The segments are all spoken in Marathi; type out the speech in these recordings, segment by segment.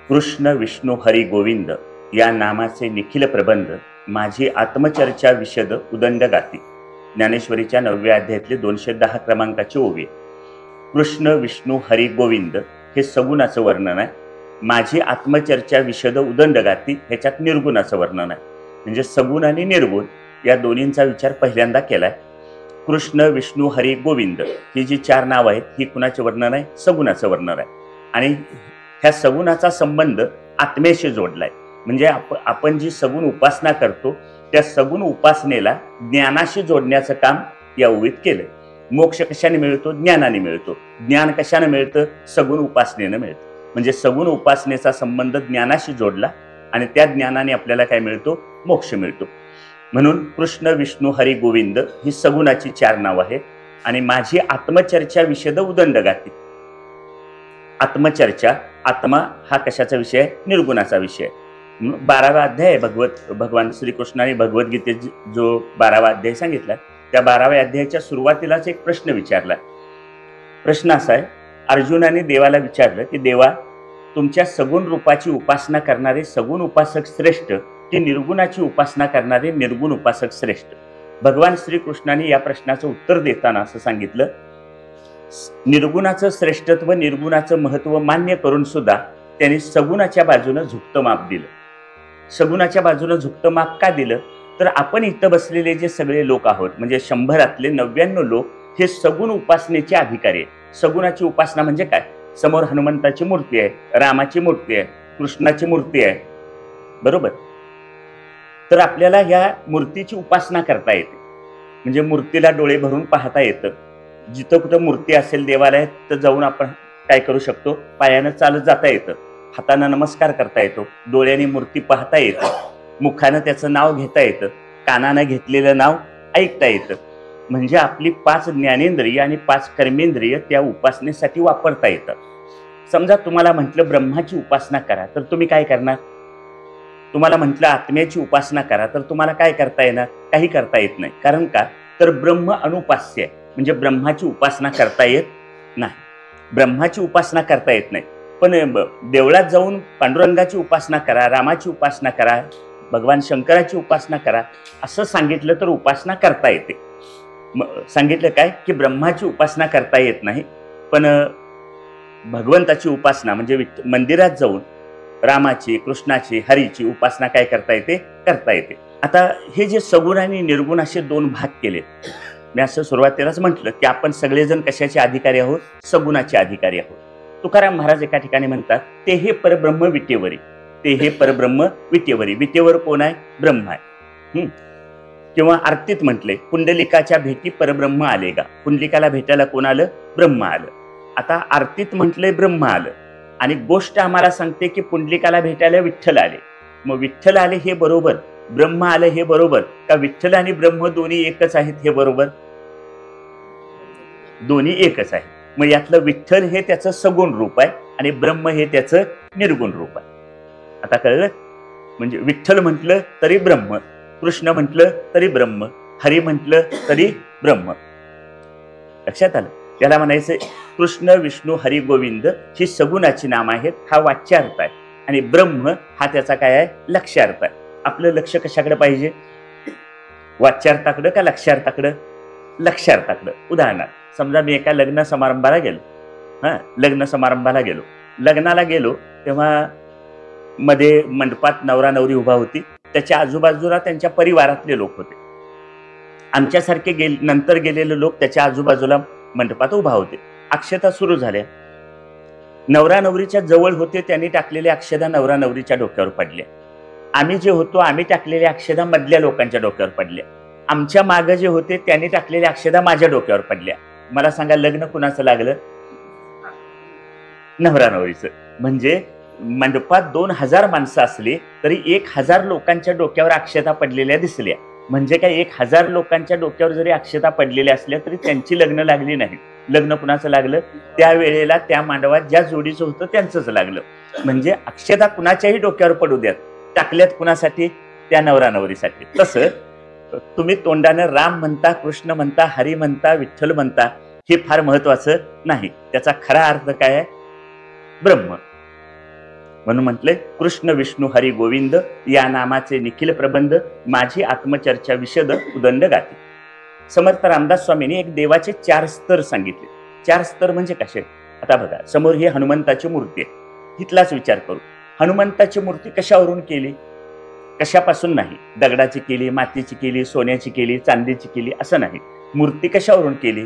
कृष्ण विष्णू हरी गोविंद या नामाचे निखिल प्रबंध माझी आत्मचर्चा विशद उदंड गाती. ज्ञानेश्वरीच्या 9व्या अध्यायातले 210 क्रमांकाची ओवी. कृष्ण विष्णू हरी गोविंद हे सगुणाचं वर्णन आहे. माझी आत्मचर्चा विशद उदंड गाती ह्याच्यात निर्गुणाचं वर्णन आहे. म्हणजे सगुण आणि निर्गुण या दोन्हींचा विचार पहिल्यांदा केलाय. कृष्ण विष्णू हरी गोविंद ही जी 4 नाव आहेत ही कुणाचे वर्णन आहे? सगुणाचं वर्णन आहे. आणि ह्या सगुणाचा संबंध आत्म्याशी जोडलाय. म्हणजे आपण जी सगुण उपासना करतो त्या सगुण उपासनेला ज्ञानाशी जोडण्याचं काम या ओवीत केलंय. मोक्ष कशाने मिळतो? ज्ञानाने मिळतो. ज्ञान कशाने मिळतं? सगुण उपासनेनं मिळतं. म्हणजे सगुण उपासनेचा संबंध ज्ञानाशी जोडला आणि त्या ज्ञानाने आपल्याला काय मिळतो? मोक्ष मिळतो. म्हणून कृष्ण विष्णू हरी गोविंद ही सगुणाची 4 नाव आहेत. आणि माझी आत्मचर्चा विशद उदंड गाती. आत्मचर्चा, आत्मा हा कशाचा विषय आहे? निर्गुणाचा विषय. 12वा अध्याय भगवान श्रीकृष्णाने भगवद्गीतेत जो 12वा अध्याय सांगितला त्या 12व्या अध्यायाच्या सुरुवातीलाच एक प्रश्न विचारला. प्रश्न असा आहे, अर्जुनाने देवाला विचारलं की देवा, तुमच्या सगुण रूपाची उपासना करणारे सगुण उपासक श्रेष्ठ की निर्गुणाची उपासना करणारे निर्गुण उपासक श्रेष्ठ? भगवान श्रीकृष्णाने या प्रश्नाचं उत्तर देताना असं सांगितलं, निर्गुणाचं श्रेष्ठत्व निर्गुणाचं महत्व मान्य करून सुद्धा त्यांनी सगुणाच्या बाजूनं झुकतं माप दिलं. सगुणाच्या बाजूनं झुकतं माप का दिलं? तर आपण इथं बसलेले जे सगळे लोक आहोत म्हणजे 100रातले 99 लोक हे सगुण उपासनेचे अधिकारी आहेत. सगुणाची उपासना म्हणजे काय? समोर हनुमंताची मूर्ती आहे, रामाची मूर्ती आहे, कृष्णाची मूर्ती आहे, बरोबर? तर आपल्याला ह्या मूर्तीची उपासना करता येते. म्हणजे मूर्तीला डोळे भरून पाहता येतं. जिथं कुठं मूर्ती असेल देवालयात तर जाऊन आपण काय करू शकतो? पायानं चालत जाता येतं, हातानं नमस्कार करता येतो, डोळ्याने मूर्ती पाहता येतं, मुखानं त्याचं नाव घेता येतं, कानानं घेतलेलं नाव ऐकता येतं. म्हणजे आपली 5 ज्ञानेंद्रिय आणि 5 कर्मेंद्रिय त्या उपासनेसाठी वापरता येतात. समजा तुम्हाला म्हटलं ब्रह्माची उपासना करा तर तुम्ही काय करणार? तुम्हाला म्हटलं आत्म्याची उपासना करा तर तुम्हाला काय करता येणार? काही करता येत नाही. कारण का? तर ब्रह्म अनुपास्य आहे. म्हणजे ब्रह्माची उपासना करता येत नाही. ब्रह्माची उपासना करता येत नाही. पण देवळात जाऊन पांडुरंगाची उपासना करा, रामाची उपासना करा, भगवान शंकराची उपासना करा असं सांगितलं तर उपासना करता येते. सांगितलं काय की ब्रह्माची उपासना करता येत नाही, पण भगवंताची उपासना म्हणजे मंदिरात जाऊन रामाची, कृष्णाची, हरीची उपासना काय करता येते? करता येते. आता हे जे सगुण आणि निर्गुण असे 2 भाग केले. मी असं सुरुवातीलाच म्हटलं की आपण सगळेजण कशाचे अधिकारी आहोत? सगुणाचे अधिकारी आहोत. तुकाराम महाराज एका ठिकाणी म्हणतात, ते हे परब्रह्म विटेवरी. ते हे परब्रह्म विटेवरी. विटेवर कोण आहे? ब्रह्म आहे. किंवा आरतीत म्हटले, पुंडलिकाच्या भेटी परब्रह्म आले गा. पुंडलिकाला भेटायला कोण आलं? ब्रह्म आलं. आता आरतीत म्हटलंय ब्रह्म आलं आणि गोष्ट आम्हाला सांगते की पुंडलिकाला भेटायला विठ्ठल आले. मग विठ्ठल आले हे बरोबर, ब्रह्म आलं हे बरोबर का? विठ्ठल आणि ब्रह्म दोन्ही एकच आहेत हे बरोबर? दोन्ही एकच आहे. मग यातलं विठ्ठल हे त्याचं सगुण रूप आहे आणि ब्रह्म हे त्याचं निर्गुण रूप आहे. आता कळलं? म्हणजे विठ्ठल म्हटलं तरी ब्रह्म, कृष्ण म्हटलं तरी ब्रह्म, हरी म्हटलं तरी ब्रह्म. लक्षात आलं? त्याला म्हणायचं कृष्ण विष्णू हरी गोविंद ही सगुणाची नाम आहेत. हा वाच्यार्थ आहे. आणि ब्रह्म हा त्याचा काय आहे? लक्ष्यार्थ आहे. आपलं लक्ष कशाकडे पाहिजे? वाच्यार्थाकडं का लक्ष्यार्थाकडं? लक्ष्यार्थाकडं. उदाहरणार्थ समजा मी एका लग्न समारंभाला गेलो. लग्न समारंभाला गेलो. लग्नाला गेलो तेव्हा मध्ये मंडपात नवरा नवरी उभा होती. त्याच्या आजूबाजूला त्यांच्या परिवारातले लोक होते. आमच्यासारखे नंतर गेलेले लोक त्याच्या आजूबाजूला मंडपात उभा होते. अक्षता सुरू झाल्या. नवरा नवरीच्या जवळ होते, त्यांनी टाकलेल्या अक्षदा नवरा नवरीच्या डोक्यावर पडल्या. आम्ही जे होतो आम्ही टाकलेल्या अक्षदा मधल्या लोकांच्या डोक्यावर पडल्या. आमच्या मागे जे होते त्यांनी टाकलेल्या अक्षदा माझ्या डोक्यावर पडल्या. मला सांगा लग्न कुणाचं लागलं? नवरा नवरीचं. म्हणजे मंडपात 2000 माणसं असली तरी 1000 लोकांच्या डोक्यावर अक्षता पडलेल्या दिसल्या. म्हणजे काय 1000 लोकांच्या डोक्यावर जरी अक्षता पडलेल्या असल्या तरी त्यांची लग्न लागली नाही. लग्न कुणाचं लागलं? त्यावेळेला त्या मांडवात ज्या जोडीचं होतं त्यांचंच लागलं. म्हणजे अक्षता कुणाच्याही डोक्यावर पडू द्यात, टाकल्यात कुणासाठी? त्या नवरा नवरीसाठी. तसं तुम्ही तोंडानं राम म्हणता, कृष्ण म्हणता, हरी म्हणता, विठ्ठल म्हणता, हे फार महत्वाचं नाही. त्याचा खरा अर्थ काय आहे? ब्रह्म. म्हणून म्हटलंय कृष्ण विष्णू हरी गोविंद या नामाचे निखिल प्रबंध, माझी आत्मचर्चा विशद उदंड गाते. समर्थ रामदास स्वामींनी एक देवाचे 4 स्तर सांगितले. 4 स्तर म्हणजे कसे? आता बघा, समोर ही हनुमंताची मूर्ती आहे. इथलाच विचार करू. हनुमंताची मूर्ती कशावरून केली? कशापासून नाही. दगडाची केली, मातीची केली, सोन्याची केली, चांदीची केली असं नाही. मूर्ती कशावरून केली?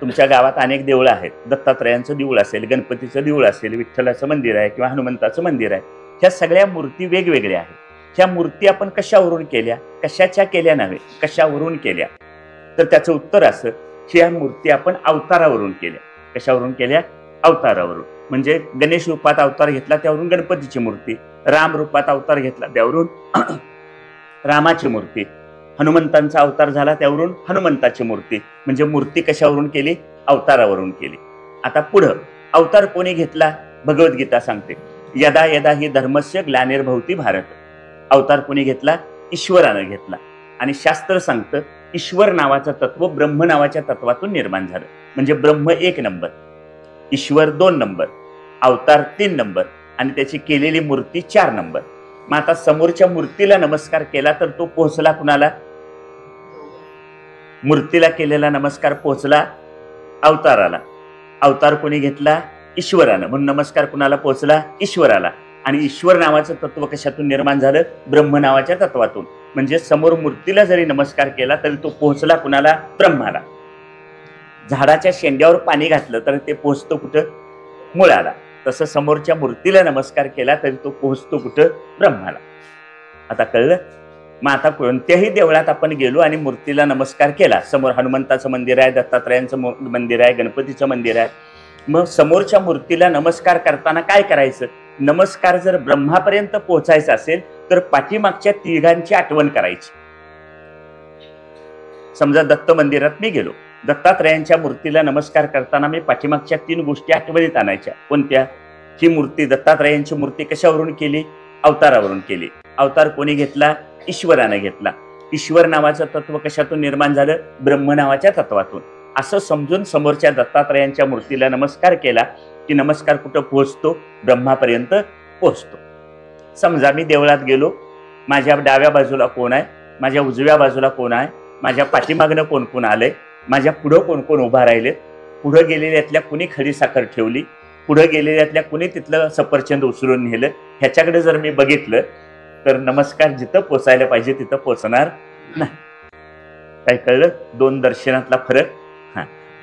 तुमच्या गावात अनेक देवळं आहेत. दत्तात्रयांचं देऊळ असेल, गणपतीचं देऊळ असेल, विठ्ठलाचं मंदिर आहे किंवा हनुमंताचं मंदिर आहे. ह्या सगळ्या मूर्ती वेगवेगळ्या आहेत. ह्या मूर्ती आपण कशावरून केल्या? कशाच्या केल्या नव्हे, कशावरून केल्या? तर त्याचं उत्तर असं, ह्या मूर्ती आपण अवतारावरून केल्या. कशावरून केल्या? अवतारावरून. म्हणजे गणेश रूपात अवतार घेतला त्यावरून गणपतीची मूर्ती, राम रूपात अवतार घेतला त्यावरून रामाची मूर्ती, हनुमंतांचा अवतार झाला त्यावरून हनुमंताची मूर्ती. म्हणजे मूर्ती कशावरून केली? अवतारावरून केली. आता पुढं अवतार कोणी घेतला? भगवद्गीता सांगते, यदा यदा ही धर्मस्य ग्लानिर्भवती भारत. अवतार कोणी घेतला? ईश्वरानं घेतला. आणि शास्त्र सांगतं ईश्वर नावाचं तत्व ब्रह्म नावाच्या तत्वातून निर्माण झालं. म्हणजे ब्रह्म 1 नंबर, ईश्वर 2 नंबर, अवतार 3 नंबर आणि त्याची केलेली मूर्ती 4 नंबर. मग आता समोरच्या मूर्तीला नमस्कार केला तर तो पोहोचला कुणाला? मूर्तीला केलेला नमस्कार पोहोचला अवताराला. अवतार कोणी घेतला? ईश्वरानं. म्हणून नमस्कार कुणाला पोहोचला? ईश्वराला. आणि ईश्वर नावाचं तत्व कशातून निर्माण झालं? ब्रह्म नावाच्या तत्वातून. म्हणजे समोर मूर्तीला जरी नमस्कार केला तरी तो पोहोचला कुणाला? ब्रह्माला. झाडाच्या शेंड्यावर पाणी घातलं तर ते पोहोचतो कुठं? मुळाला. तसं समोरच्या मूर्तीला नमस्कार केला तरी तो पोहोचतो कुठं? ब्रह्माला. आता कळलं? मग आता कोणत्याही देवळात आपण गेलो आणि मूर्तीला नमस्कार केला, समोर हनुमंताचं मंदिर आहे, दत्तात्रयांचं मंदिर आहे, गणपतीचं मंदिर आहे, मग समोरच्या मूर्तीला नमस्कार करताना काय करायचं? नमस्कार जर ब्रह्मापर्यंत पोहोचायचा असेल तर पाठीमागच्या तिघांची आठवण करायची. समजा दत्त मंदिरात मी गेलो, दत्तात्रयांच्या मूर्तीला नमस्कार करताना मी पाठीमागच्या 3 गोष्टी आठवणीत आणायच्या. कोणत्या? ही मूर्ती, दत्तात्रयांची मूर्ती कशावरून केली? अवतारावरून केली. अवतार कोणी घेतला? ईश्वरानं घेतला. ईश्वर नावाचं तत्व कशातून निर्माण झालं? ब्रह्म नावाच्या तत्वातून. असं समजून समोरच्या दत्तात्रयांच्या मूर्तीला नमस्कार केला की नमस्कार कुठं पोहोचतो? ब्रह्मापर्यंत पोहोचतो. समजा मी देवळात गेलो, माझ्या डाव्या बाजूला कोण आहे, माझ्या उजव्या बाजूला कोण आहे, माझ्या पाठीमागनं कोण कोण आलंय, माझ्या पुढं कोण कोण उभा राहिलेत, पुढं गेलेल्यातल्या कुणी खडी साखर ठेवली, पुढं गेलेल्यातल्या कुणी तिथलं सफरचंद उचलून नेलं, ह्याच्याकडे जर मी बघितलं तर नमस्कार जिथं पोचायला पाहिजे तिथं पोचणार नाही. काय कळलं? 2 दर्शनातला फरक.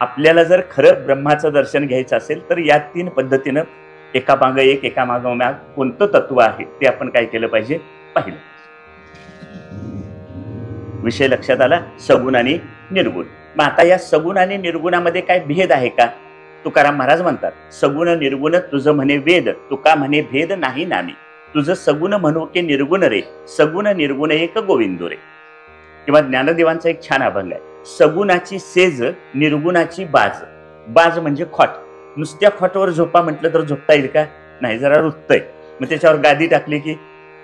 आपल्याला जर खरं ब्रह्माचं दर्शन घ्यायचं असेल तर या 3 पद्धतीनं एकामागं एक एकामागोमाग कोणतं तत्व आहे ते आपण काय केलं पाहिजे? पाहिलं. विषय लक्षात आला? सगुण आणि निर्गुण. मग आता या सगुण आणि निर्गुणामध्ये काय भेद आहे का? तुकाराम महाराज म्हणतात, सगुण निर्गुण तुझं म्हणे वेद, तुका म्हणे भेद नाही नामी. तुझं सगुण म्हणू की निर्गुण रे, सगुण निर्गुण एक गोविंदो रे. किंवा ज्ञानदेवांचा एक छान अभंग आहे, सगुणाची सेज निर्गुणाची बाज. बाज म्हणजे खोट. नुसत्या खोटवर झोपा म्हटलं तर झोपता येईल का? नाही, जरा रुततंय. मग त्याच्यावर गादी टाकली की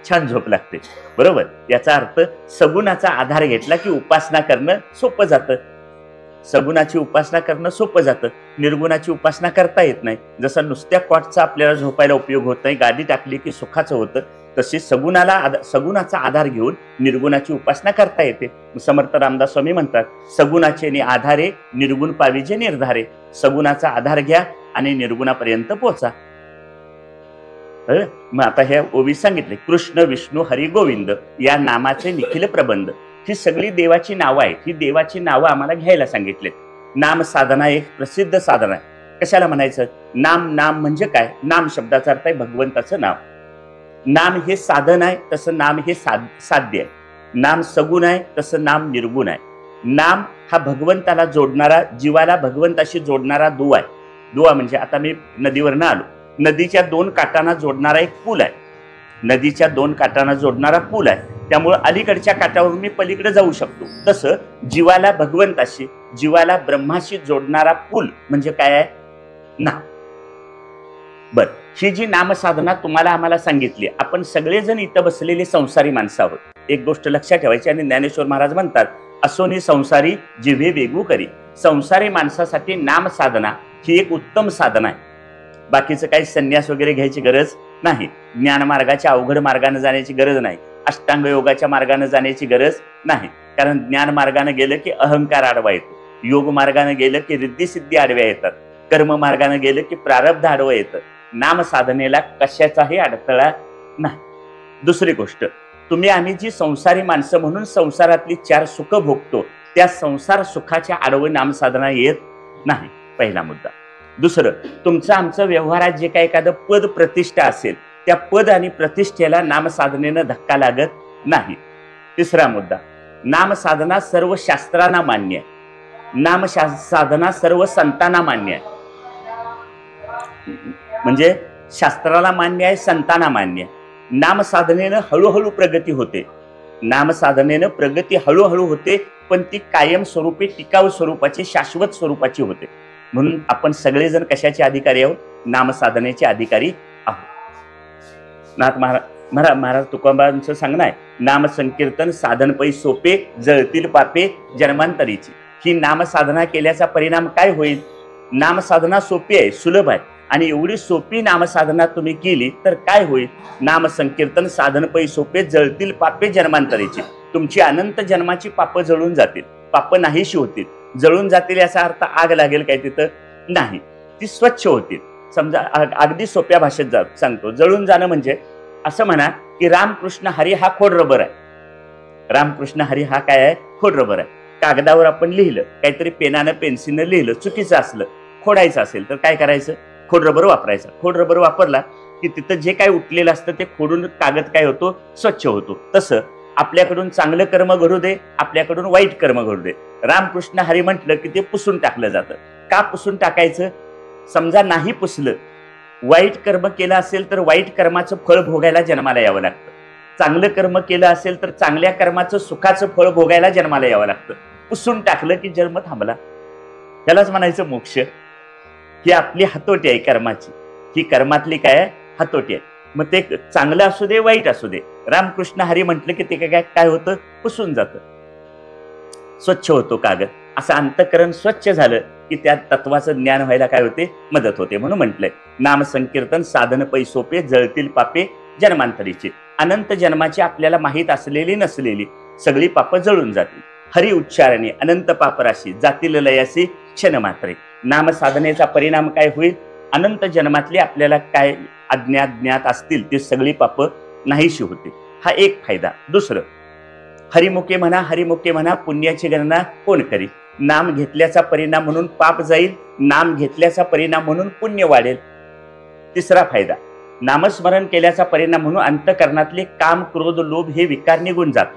छान झोप लागते. बरोबर? याचा अर्थ सगुणाचा आधार घेतला की उपासना करणं सोपं जातं. सगुणाची उपासना करणं सोपं जातं. निर्गुणाची उपासना करता येत नाही. जसं नुसत्या कॉटचा आपल्याला झोपायला उपयोग होत नाही, गादी टाकली की सुखाचं होतं, तशी सगुणाचा आधार घेऊन निर्गुणाची उपासना करता येते. समर्थ रामदास स्वामी म्हणतात, सगुणाचे नि आधारे निर्गुण पाविजे निर्धारे. सगुणाचा आधार घ्या आणि निर्गुणापर्यंत पोहोचा. मग आता ह्या ओवी सांगितले, कृष्ण विष्णू हरी गोविंद या नामाचे निखिल प्रबंध. ही सगळी देवाची नावं आहेत. ही देवाची नावं आम्हाला घ्यायला सांगितलेत. नाम साधना एक प्रसिद्ध साधन आहे. कशाला म्हणायचं? नाम. नाम म्हणजे काय? नाम शब्दाचा अर्थ आहे भगवंताचं नाव. नाम हे साधन आहे, तसं नाम हे साध्य आहे. नाम सगुण आहे, तसं नाम निर्गुण आहे. नाम हा भगवंताला जोडणारा, जीवाला भगवंताशी जोडणारा दुवा आहे. दुवा म्हणजे आता मी नदीवरनं आलो, नदीच्या 2 काठांना जोडणारा एक पूल आहे. नदीच्या 2 काठांना जोडणारा पूल आहे. त्यामुळे अलीकडच्या काठावरून मी पलीकडे जाऊ शकतो. तसं जीवाला भगवंताशी, जीवाला ब्रह्माशी जोडणारा पूल म्हणजे काय आहे? नाम. बर, ही जी नामसाधना तुम्हाला आम्हाला सांगितली, आपण सगळेजण इथं बसलेले संसारी माणसं आहोत. एक गोष्ट लक्षात ठेवायची, आणि ज्ञानेश्वर महाराज म्हणतात, असोनी संसारी जिव्हे वेगू करी. संसारी माणसासाठी नाम साधना ही एक उत्तम साधना आहे. बाकीचं काही संन्यास वगैरे घ्यायची गरज नाही. ज्ञानमार्गाच्या अवघड मार्गाने जाण्याची गरज नाही. अष्टांग योगाच्या मार्गाने जाण्याची गरज नाही. कारण ज्ञान मार्गाने गेलं की अहंकार आडवा येतो, योग मार्गाने गेलं की रिद्धी सिद्धी आडव्या येतात, कर्म मार्गाने गेलं की प्रारब्ध आडवं येतं. नाम साधनेला कशाचाही अडथळा नाही. दुसरी गोष्ट, तुम्ही आम्ही जी संसारी माणसं म्हणून संसारातली 4 सुख भोगतो, त्या संसार सुखाच्या आडवं नाम साधना येत नाही. पहिला मुद्दा. दुसरं, तुमचं आमचं व्यवहारात जे काही एखादं पद प्रतिष्ठा असेल, त्या पद आणि प्रतिष्ठेला नाम साधनेनं धक्का लागत नाही. तिसरा मुद्दा, नाम साधना सर्व शास्त्रांना मान्य आहे. नाम साधना सर्व संतांना मान्य आहे. म्हणजे शास्त्राला मान्य आहे, संतांना मान्य आहे. नाम साधनेनं हळूहळू प्रगती होते. नाम साधनेनं प्रगती हळूहळू होते, पण ती कायम स्वरूपी, टिकाऊ स्वरूपाची, शाश्वत स्वरूपाची होते. म्हणून आपण सगळेजण कशाचे अधिकारी आहोत? नाम साधनेचे अधिकारी आहोत. नाथ महाराज तुकोबांचं सांगणं आहे, नाम संकीर्तन साधन पै सोपे, जळतील पापे जन्मांतरीची. ही नाम साधना केल्याचा परिणाम काय होईल? नाम साधना सोपी आहे, सुलभ आहे, आणि एवढी सोपी नामसाधना तुम्ही केली तर काय होईल? नाम संकीर्तन साधन पै सोपे, जळतील पापे जन्मांतरीची. तुमची अनंत जन्माची पापं जळून जातील, पापं नाहीशी होतील. जळून जातील याचा अर्थ आग लागेल काय तिथं? नाही, ती स्वच्छ होतील. समजा अगदी सोप्या भाषेत सांगतो, जळून जाणं म्हणजे असं म्हणा की रामकृष्ण हरी हा खोड रबर आहे. रामकृष्ण हरी हा काय आहे? खोड रबर आहे. कागदावर आपण लिहिलं, काहीतरी पेनानं पेन्सिलनं लिहिलं, चुकीचं असलं, खोडायचं असेल तर काय करायचं? खोड रबर वापरायचा. खोड रबर वापरला की तिथं जे काय उठलेलं असतं ते खोडून कागद काय होतो? स्वच्छ होतो. तसं आपल्याकडून चांगलं कर्म घडू दे, आपल्याकडून वाईट कर्म घडू दे, रामकृष्ण हरी म्हटलं की ते पुसून टाकलं जातं. का पुसून टाकायचं? समजा नाही पुसलं, वाईट कर्म केलं असेल तर वाईट कर्माचं फळ भोगायला जन्माला यावं लागतं. चांगलं कर्म केलं असेल तर चांगल्या कर्माचं सुखाचं फळ भोगायला जन्माला यावं लागतं. पुसून टाकलं की जन्म थांबला. त्यालाच म्हणायचं मोक्ष. ही आपली हातोटी आहे कर्माची. ही कर्मातली काय आहे? हातोटी आहे. मग ते चांगलं असू दे, वाईट असू दे, रामकृष्ण हरी म्हटलं की ते काय होतं? पुसून जातं, स्वच्छ होतो कागद. असं अंतःकरण स्वच्छ झालं की त्या तत्वाचं ज्ञान व्हायला काय होते? मदत होते. म्हणून म्हटलंय, नाम संकीर्तन साधन पै सोपे, जळतील पापे जन्मांतरीची. अनंत जन्माची आपल्याला माहीत असलेली नसलेली सगळी पापं जळून जातील. हरी उच्चारणे अनंत पापराशी, जातील लयासी क्षण मात्रे. नाम साधनेचा परिणाम काय होईल? अनंत जन्मातली आपल्याला काय अज्ञात ज्ञात असतील ते सगळी पापं नाहीशी होते. हा एक फायदा. दुसरं, हरिमुखे म्हणा पुण्याची गणना कोण करी. नाम घेतल्याचा परिणाम म्हणून पाप जाईल, नाम घेतल्याचा परिणाम म्हणून पुण्य वाढेल. तिसरा फायदा, नामस्मरण केल्याचा परिणाम म्हणून अंतःकरणातले काम क्रोध लोभ हे विकार निघून जातात.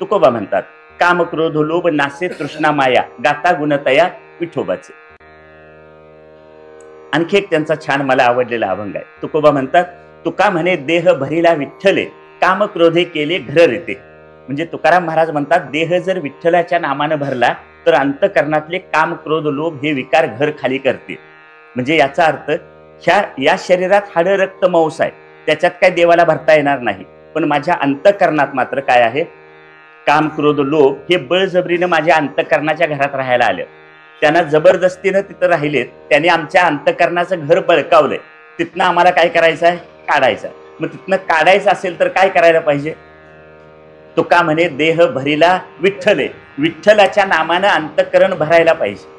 तुकोबा म्हणतात, काम क्रोध लोभ नासे तृष्णा माया, गाता गुणतया विठोबाचे. आणखी एक त्यांचा छान मला आवडलेला अभंग आहे. तुकोबा म्हणतात, तुका म्हणे देह भरिला विठ्ठले, काम क्रोधे केले घर रीते. म्हणजे तुकाराम महाराज म्हणतात, देह जर विठ्ठलाच्या नामानं भरला तर अंतःकरणातले काम क्रोध लोभ हे विकार घर खाली करतील. म्हणजे याचा अर्थ या शरीरात हाडं रक्त मांस आहे, त्याच्यात काय देवाला भरता येणार नाही. पण माझ्या अंतःकरणात मात्र काय आहे? काम क्रोध लोभ हे बळजबरीनं माझ्या अंतःकरणाच्या घरात राहायला आलं. त्यांना जबरदस्तीनं तिथं राहिलेत, त्याने आमच्या अंतःकरणाचं घर बळकावलंय. तिथनं आम्हाला काय करायचं आहे? काढायचं आहे. मग तिथनं काढायचं असेल तर काय करायला पाहिजे? तुका म्हणे देह भरिला विठ्ठले, विठ्ठलाच्या नामानं अंतःकरण भरायला पाहिजे.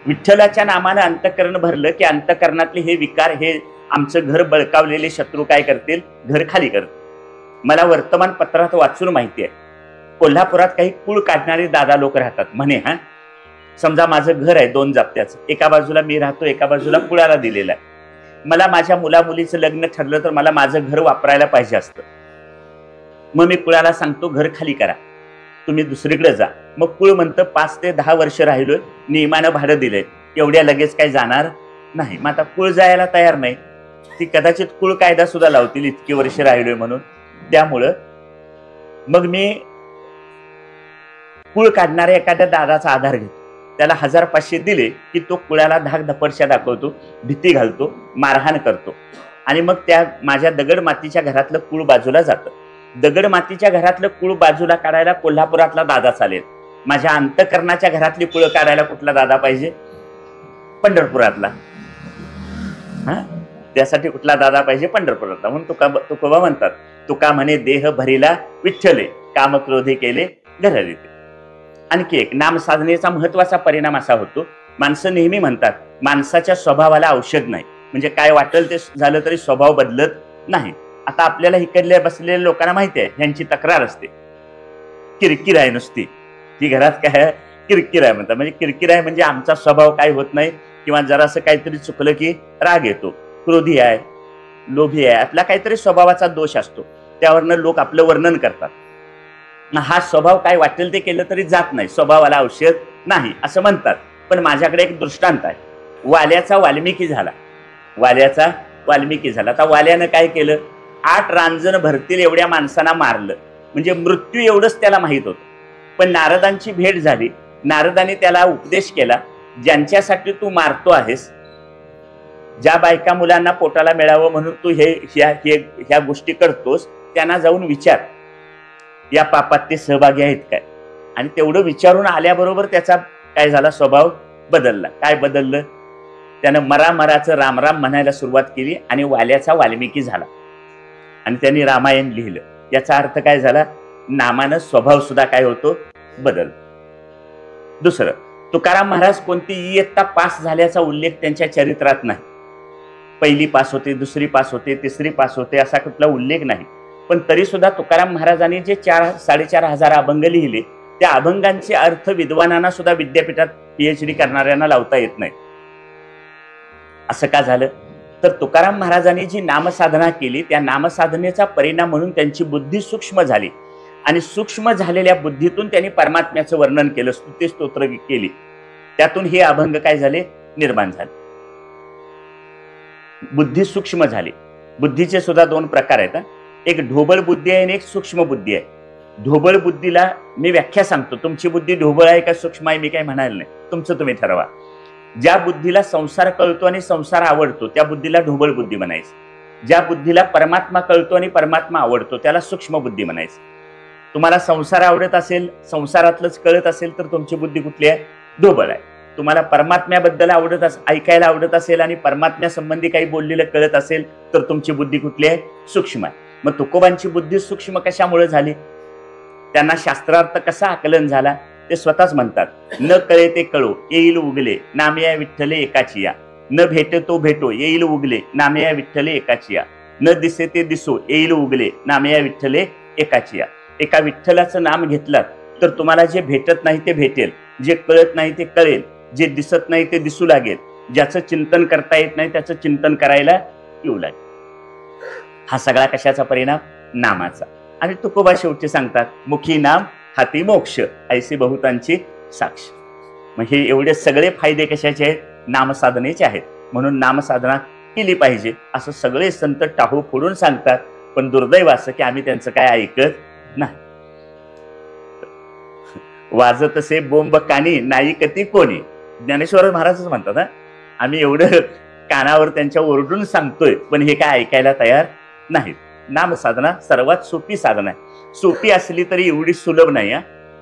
विठ्ठलाच्या नामानं अंतःकरण भरलं की अंतःकरणातले हे विकार, हे आमचं घर बळकावलेले शत्रू काय करतील? घर खाली करतील. मला वर्तमानपत्रात वाचून माहिती आहे, कोल्हापुरात काही कुळ काढणारे दादा लोक राहतात म्हणे. समजा माझं घर आहे 2 जाप्त्याचं, एका बाजूला मी राहतो, एका बाजूला कुळाला दिलेलं आहे. मला माझ्या मुलीचं लग्न ठरलं तर मला माझं घर वापरायला पाहिजे असतं. मग मी कुळाला सांगतो घर खाली करा, तुम्ही दुसरीकडे जा. मग कुळ म्हणतं 5 ते 10 वर्ष राहिलोय, नियमानं भाडं दिलंय, एवढ्या लगेच काही जाणार नाही. मग आता कुळ जायला तयार नाही, ती कदाचित कुळ कायदा सुद्धा लावतील इतकी वर्ष राहिलोय म्हणून. त्यामुळं मग मी कुळ काढणाऱ्या एखाद्या दादाचा आधार घेतो, त्याला 1000-500 दिले की तो कुळाला धाक धपडशा दाखवतो, भीती घालतो, मारहाण करतो. आणि मग त्या माझ्या दगड मातीच्या घरातलं कुळ बाजूला जातं. दगड मातीच्या घरातलं कुळ बाजूला काढायला कोल्हापुरातला दादा चालेल. माझ्या अंतःकरणाच्या घरातली कुळ काढायला कुठला दादा पाहिजे? पंढरपुरातला. त्यासाठी कुठला दादा पाहिजे? पंढरपुरातला. म्हणून तुकोबा म्हणतात, तुका म्हणे देह भरिला विठ्ठले, काम क्रोधे केले घररिते. आणखी एक नाम साधनेचा महत्वाचा परिणाम असा होतो, माणसं नेहमी म्हणतात माणसाच्या स्वभावाला औषध नाही, म्हणजे काय वाटेल ते झालं तरी स्वभाव बदलत नाही. आता आपल्याला इकडल्या बसलेल्या लोकांना माहिती आहे, ह्यांची तक्रार असते, किरकिर आहे नुसती. ती घरात काय किरकिर आहे म्हणतात, म्हणजे किरकिर आहे म्हणजे आमचा स्वभाव काय होत नाही, किंवा जरासं काहीतरी चुकलं की राग येतो, क्रोधी आहे, लोभी आहे, आपला काहीतरी स्वभावाचा दोष असतो, त्यावरनं लोक आपलं वर्णन करतात. हा स्वभाव काय वाटेल ते केलं तरी जात नाही, स्वभावाला औषध नाही असं म्हणतात. पण माझ्याकडे एक दृष्टांत आहे. वाल्याचा वाल्मिकी झाला, वाल्याचा वाल्मिकी झाला. आता वाल्यानं काय केलं? 8 रांजण भरतील एवढ्या माणसांना मारलं, म्हणजे मृत्यू एवढंच त्याला माहित होतं. पण नारदांची भेट झाली, नारदाने त्याला उपदेश केला, ज्यांच्यासाठी तू मारतो आहेस, ज्या बायका मुलांना पोटाला मिळावं म्हणून तू ह्या गोष्टी करतोस, त्यांना जाऊन विचार या पापात ते सहभागी आहेत काय. आणि तेवढं विचारून आल्याबरोबर त्याचा काय झाला? स्वभाव बदलला. काय बदललं? त्यानं मराचं राम राम म्हणायला सुरुवात केली आणि वाल्याचा वाल्मिकी झाला आणि त्यांनी रामायण लिहिलं. याचा अर्थ काय झाला? नामानं स्वभाव सुद्धा काय होतो? बदल. दुसरं, तुकाराम महाराज कोणती इयत्ता पास झाल्याचा उल्लेख त्यांच्या चरित्रात नाही. पहिली पास होते, दुसरी पास होते, तिसरी पास होते असा कुठला उल्लेख नाही. पण तरी सुद्धा तुकाराम महाराजांनी जे 4,500 अभंग लिहिले, त्या अभंगांचे अर्थ विद्वानांना सुद्धा विद्यापीठात PhD करणाऱ्यांना लावता येत नाही. असं का झालं? तर तुकाराम महाराजांनी जी नामसाधना केली, त्या नामसाधनेचा परिणाम म्हणून त्यांची बुद्धी सूक्ष्म झाली आणि सूक्ष्म झालेल्या बुद्धीतून त्यांनी परमात्म्याचं वर्णन केलं, स्तुती स्तोत्र केली. त्यातून हे अभंग काय झाले? निर्माण झाले. बुद्धी सूक्ष्म झाली. बुद्धीचे सुद्धा 2 प्रकार आहेत. एक ढोबळ बुद्धी आहे आणि एक सूक्ष्म बुद्धी आहे. ढोबळ बुद्धीला मी व्याख्या सांगतो, तुमची बुद्धी ढोबळ आहे का सूक्ष्म आहे मी काही म्हणायला नाही, तुमचं तुम्ही ठरवा. ज्या बुद्धीला संसार कळतो आणि संसार आवडतो त्या बुद्धीला ढोबळ बुद्धी म्हणायचं. ज्या बुद्धीला परमात्मा कळतो आणि परमात्मा आवडतो त्याला सूक्ष्म बुद्धी म्हणायचं. तुम्हाला संसार आवडत असेल, संसारातलंच कळत असेल तर तुमची बुद्धी कुठली आहे? ढोबळ आहे. तुम्हाला परमात्म्याबद्दल ऐकायला आवडत असेल आणि परमात्म्यासंबंधी काही बोललेलं कळत असेल तर तुमची बुद्धी कुठली आहे? सूक्ष्म आहे. मग तुकोबांची बुद्धी सूक्ष्म कशामुळे झाली? त्यांना शास्त्रार्थ कसा आकलन झाला ते स्वतःच म्हणतात. न कळे ते कळो येईल उगले, नामया विठ्ठले एकाची या. न भेटे तो भेटो येईल उगले, नामया विठ्ठले एकाची या. न दिसे ते दिसो येईल उगले, नामया विठ्ठले एकाची या. एका विठ्ठलाचं नाम घेतलं तर तुम्हाला जे भेटत नाही ते भेटेल, जे कळत नाही ते कळेल, जे दिसत नाही ते दिसू लागेल, ज्याचं चिंतन करता येत नाही त्याचं चिंतन करायला येऊ लागेल. हा सगळा कशाचा परिणाम? नामाचा. आणि तुकोबा शेवटी सांगतात, मुखी नाम हाती मोक्ष, ऐसी बहुतांची साक्ष. मग हे एवढे सगळे फायदे कशाचे आहेत? नामसाधनेचे आहेत. म्हणून नामसाधना केली पाहिजे असं सगळे संत टाहू फोडून सांगतात. पण दुर्दैव असं की आम्ही त्यांचं काय ऐकत नाही. वाजत असे बोंब कानी नाही कती कोणी, ज्ञानेश्वर महाराजच म्हणतात. आम्ही एवढं कानावर त्यांच्या ओरडून सांगतोय पण हे काय ऐकायला तयार नाहीत. नामसाधना सर्वात सोपी साधना आहे. सोपी असली तरी एवढी सुलभ नाही.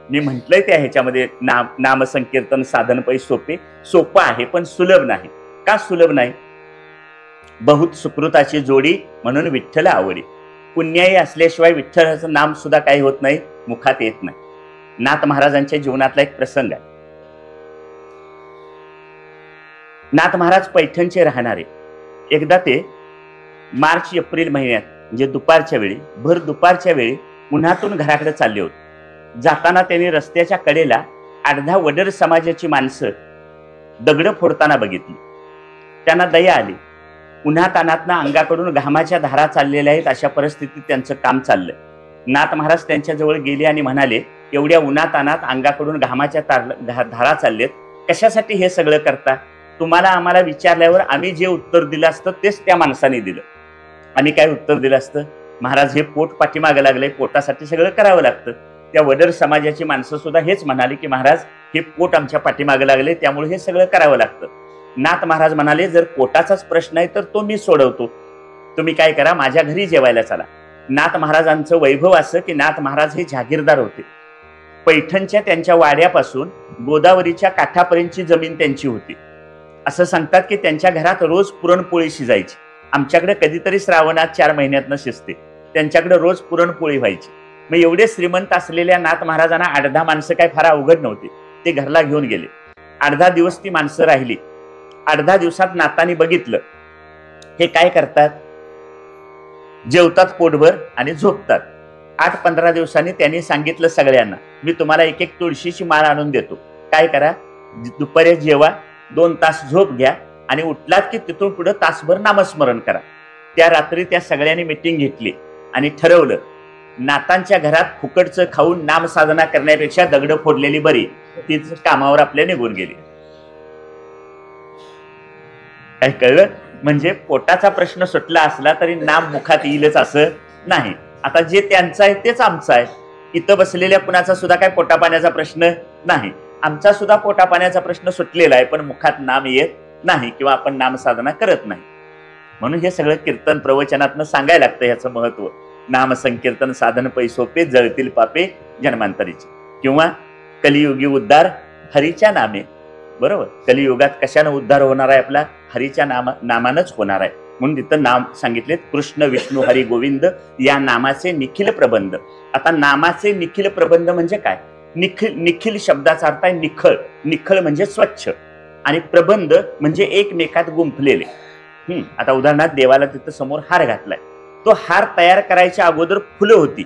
मी म्हटलंय त्या ह्याच्यामध्ये नामसंकीर्तन साधन पै सोपं आहे पण सुलभ नाही. का सुलभ नाही? बहुत सुकृताची जोडी म्हणून विठ्ठल आवडी. पुण्याई असल्याशिवाय विठ्ठलाचं नाम सुद्धा काही होत नाही, मुखात येत नाही. नाथ महाराजांच्या जीवनातला एक प्रसंग आहे. नाथ महाराज पैठणचे राहणारे. एकदा ते मार्च एप्रिल महिन्यात म्हणजे दुपारच्या वेळी, भर दुपारच्या वेळी उन्हातून घराकडे चालले होते. जाताना त्यांनी रस्त्याच्या कडेला 8-10 वडर समाजाची माणसं दगड फोडताना बघितली. त्यांना दया आली. उन्हातानातनं अंगाकडून घामाच्या धारा चाललेल्या आहेत, अशा परिस्थितीत त्यांचं काम चाललंय. नाथ महाराज त्यांच्या जवळ गेले आणि म्हणाले, एवढ्या उन्हातानात अंगाकडून घामाच्या धारा चाललेत, कशासाठी हे सगळं करता? तुम्हाला आम्हाला विचारल्यावर आम्ही जे उत्तर दिलं असतं तेच त्या माणसाने दिलं. आम्ही काय उत्तर दिलं असतं? महाराज हे पोट पाठीमागं लागलंय, पोटासाठी सगळं करावं लागतं. त्या वडर समाजाची माणसं सुद्धा हेच म्हणाली की महाराज हे पोट आमच्या पाठीमागं लागले, त्यामुळे हे सगळं करावं लागतं. नाथ महाराज म्हणाले, जर पोटाचाच प्रश्न आहे तर तो मी सोडवतो, तुम्ही काय करा, माझ्या घरी जेवायला चला. नाथ महाराजांचं वैभव असं की नाथ महाराज हे जहागीरदार होते. पैठणच्या त्यांच्या वाड्यापासून गोदावरीच्या काठापर्यंतची जमीन त्यांची होती. असं सांगतात की त्यांच्या घरात रोज पुरणपोळी शिजायची. आमच्याकडे कधीतरी श्रावणात 4 महिन्यातनं शिजते, त्यांच्याकडे रोज पुरणपोळी व्हायची. मग एवढे श्रीमंत असलेल्या नाथ महाराजांना 8-10 माणसं काय फार अवघड नव्हती. ते घरला घेऊन गेले. 8-10 दिवस ती माणसं राहिली. 8-10 दिवसात नाथांनी बघितलं हे काय करतात, जेवतात पोटभर आणि झोपतात. 8-15 दिवसांनी त्यांनी सांगितलं सगळ्यांना, मी तुम्हाला एक तुळशीची माळ आणून देतो, काय करा, दुपारी जेवा, 2 तास झोप घ्या आणि उठलात की तिथून पुढे तासभर नामस्मरण करा. त्या रात्री त्या सगळ्यांनी मिटिंग घेतली आणि ठरवलं, नाथांच्या घरात फुकटचं खाऊन नामसाधना करण्यापेक्षा दगड फोडलेली बरी. तीच कामावर आपल्या निघून गेली. काय कळलं? म्हणजे पोटाचा प्रश्न सुटला असला तरी नाम मुखात येईलच असं नाही. आता जे त्यांचं आहे तेच आमचं आहे. इथं बसलेल्या कुणाचा सुद्धा काय पोटा पाण्याचा प्रश्न नाही. आमचा सुद्धा पोटा पाण्याचा प्रश्न सुटलेला आहे, पण मुखात नाम येत नाही किंवा आपण नामसाधना करत नाही. म्हणून हे सगळं कीर्तन प्रवचनातनं सांगायला लागतं ह्याचं महत्व. नाम संकीर्तन साधन पैसोपे, जळतील पापे जन्मांतरीचे. किंवा कलियुगी उद्धार हरीच्या नामे. बरोबर, कलियुगात कशानं उद्धार होणार आहे आपला? हरीच्या नामानंच होणार आहे. म्हणून तिथं नाम सांगितले, कृष्ण विष्णू हरी गोविंद या नामाचे निखिल प्रबंध. आता नामाचे निखिल प्रबंध म्हणजे काय? निखिल शब्दाचा अर्थ आहे निखळ. निखळ म्हणजे स्वच्छ आणि प्रबंध म्हणजे एकमेकात गुंफलेले. आता उदाहरणार्थ देवाला तिथं समोर हार घातलाय. तो हार तयार करायच्या अगोदर फुलं होती.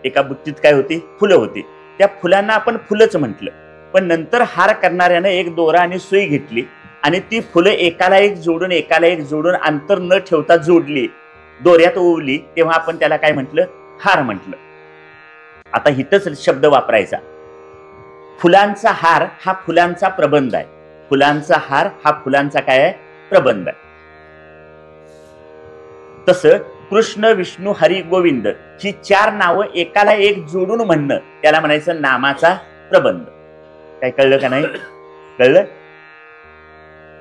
एका बुट्टीत काय होती? फुलं होती. त्या फुलांना आपण फुलंच म्हटलं. पण नंतर हार करणाऱ्यानं एक दोरा आणि सुई घेतली आणि ती फुलं एकाला एक जोडून अंतर न ठेवता जोडली, दोऱ्यात ओवली, तेव्हा आपण त्याला काय म्हटलं? हार म्हटलं. आता हिथंच शब्द वापरायचा. फुलांचा हार हा फुलांचा प्रबंध आहे. फुलांचा हार हा फुलांचा काय आहे? प्रबंध आहे. तसं कृष्ण विष्णू हरी गोविंद ही 4 नावं एकाला एक जोडून म्हणणं त्याला म्हणायचं नामाचा प्रबंध. काय कळलं का नाही? कळलं?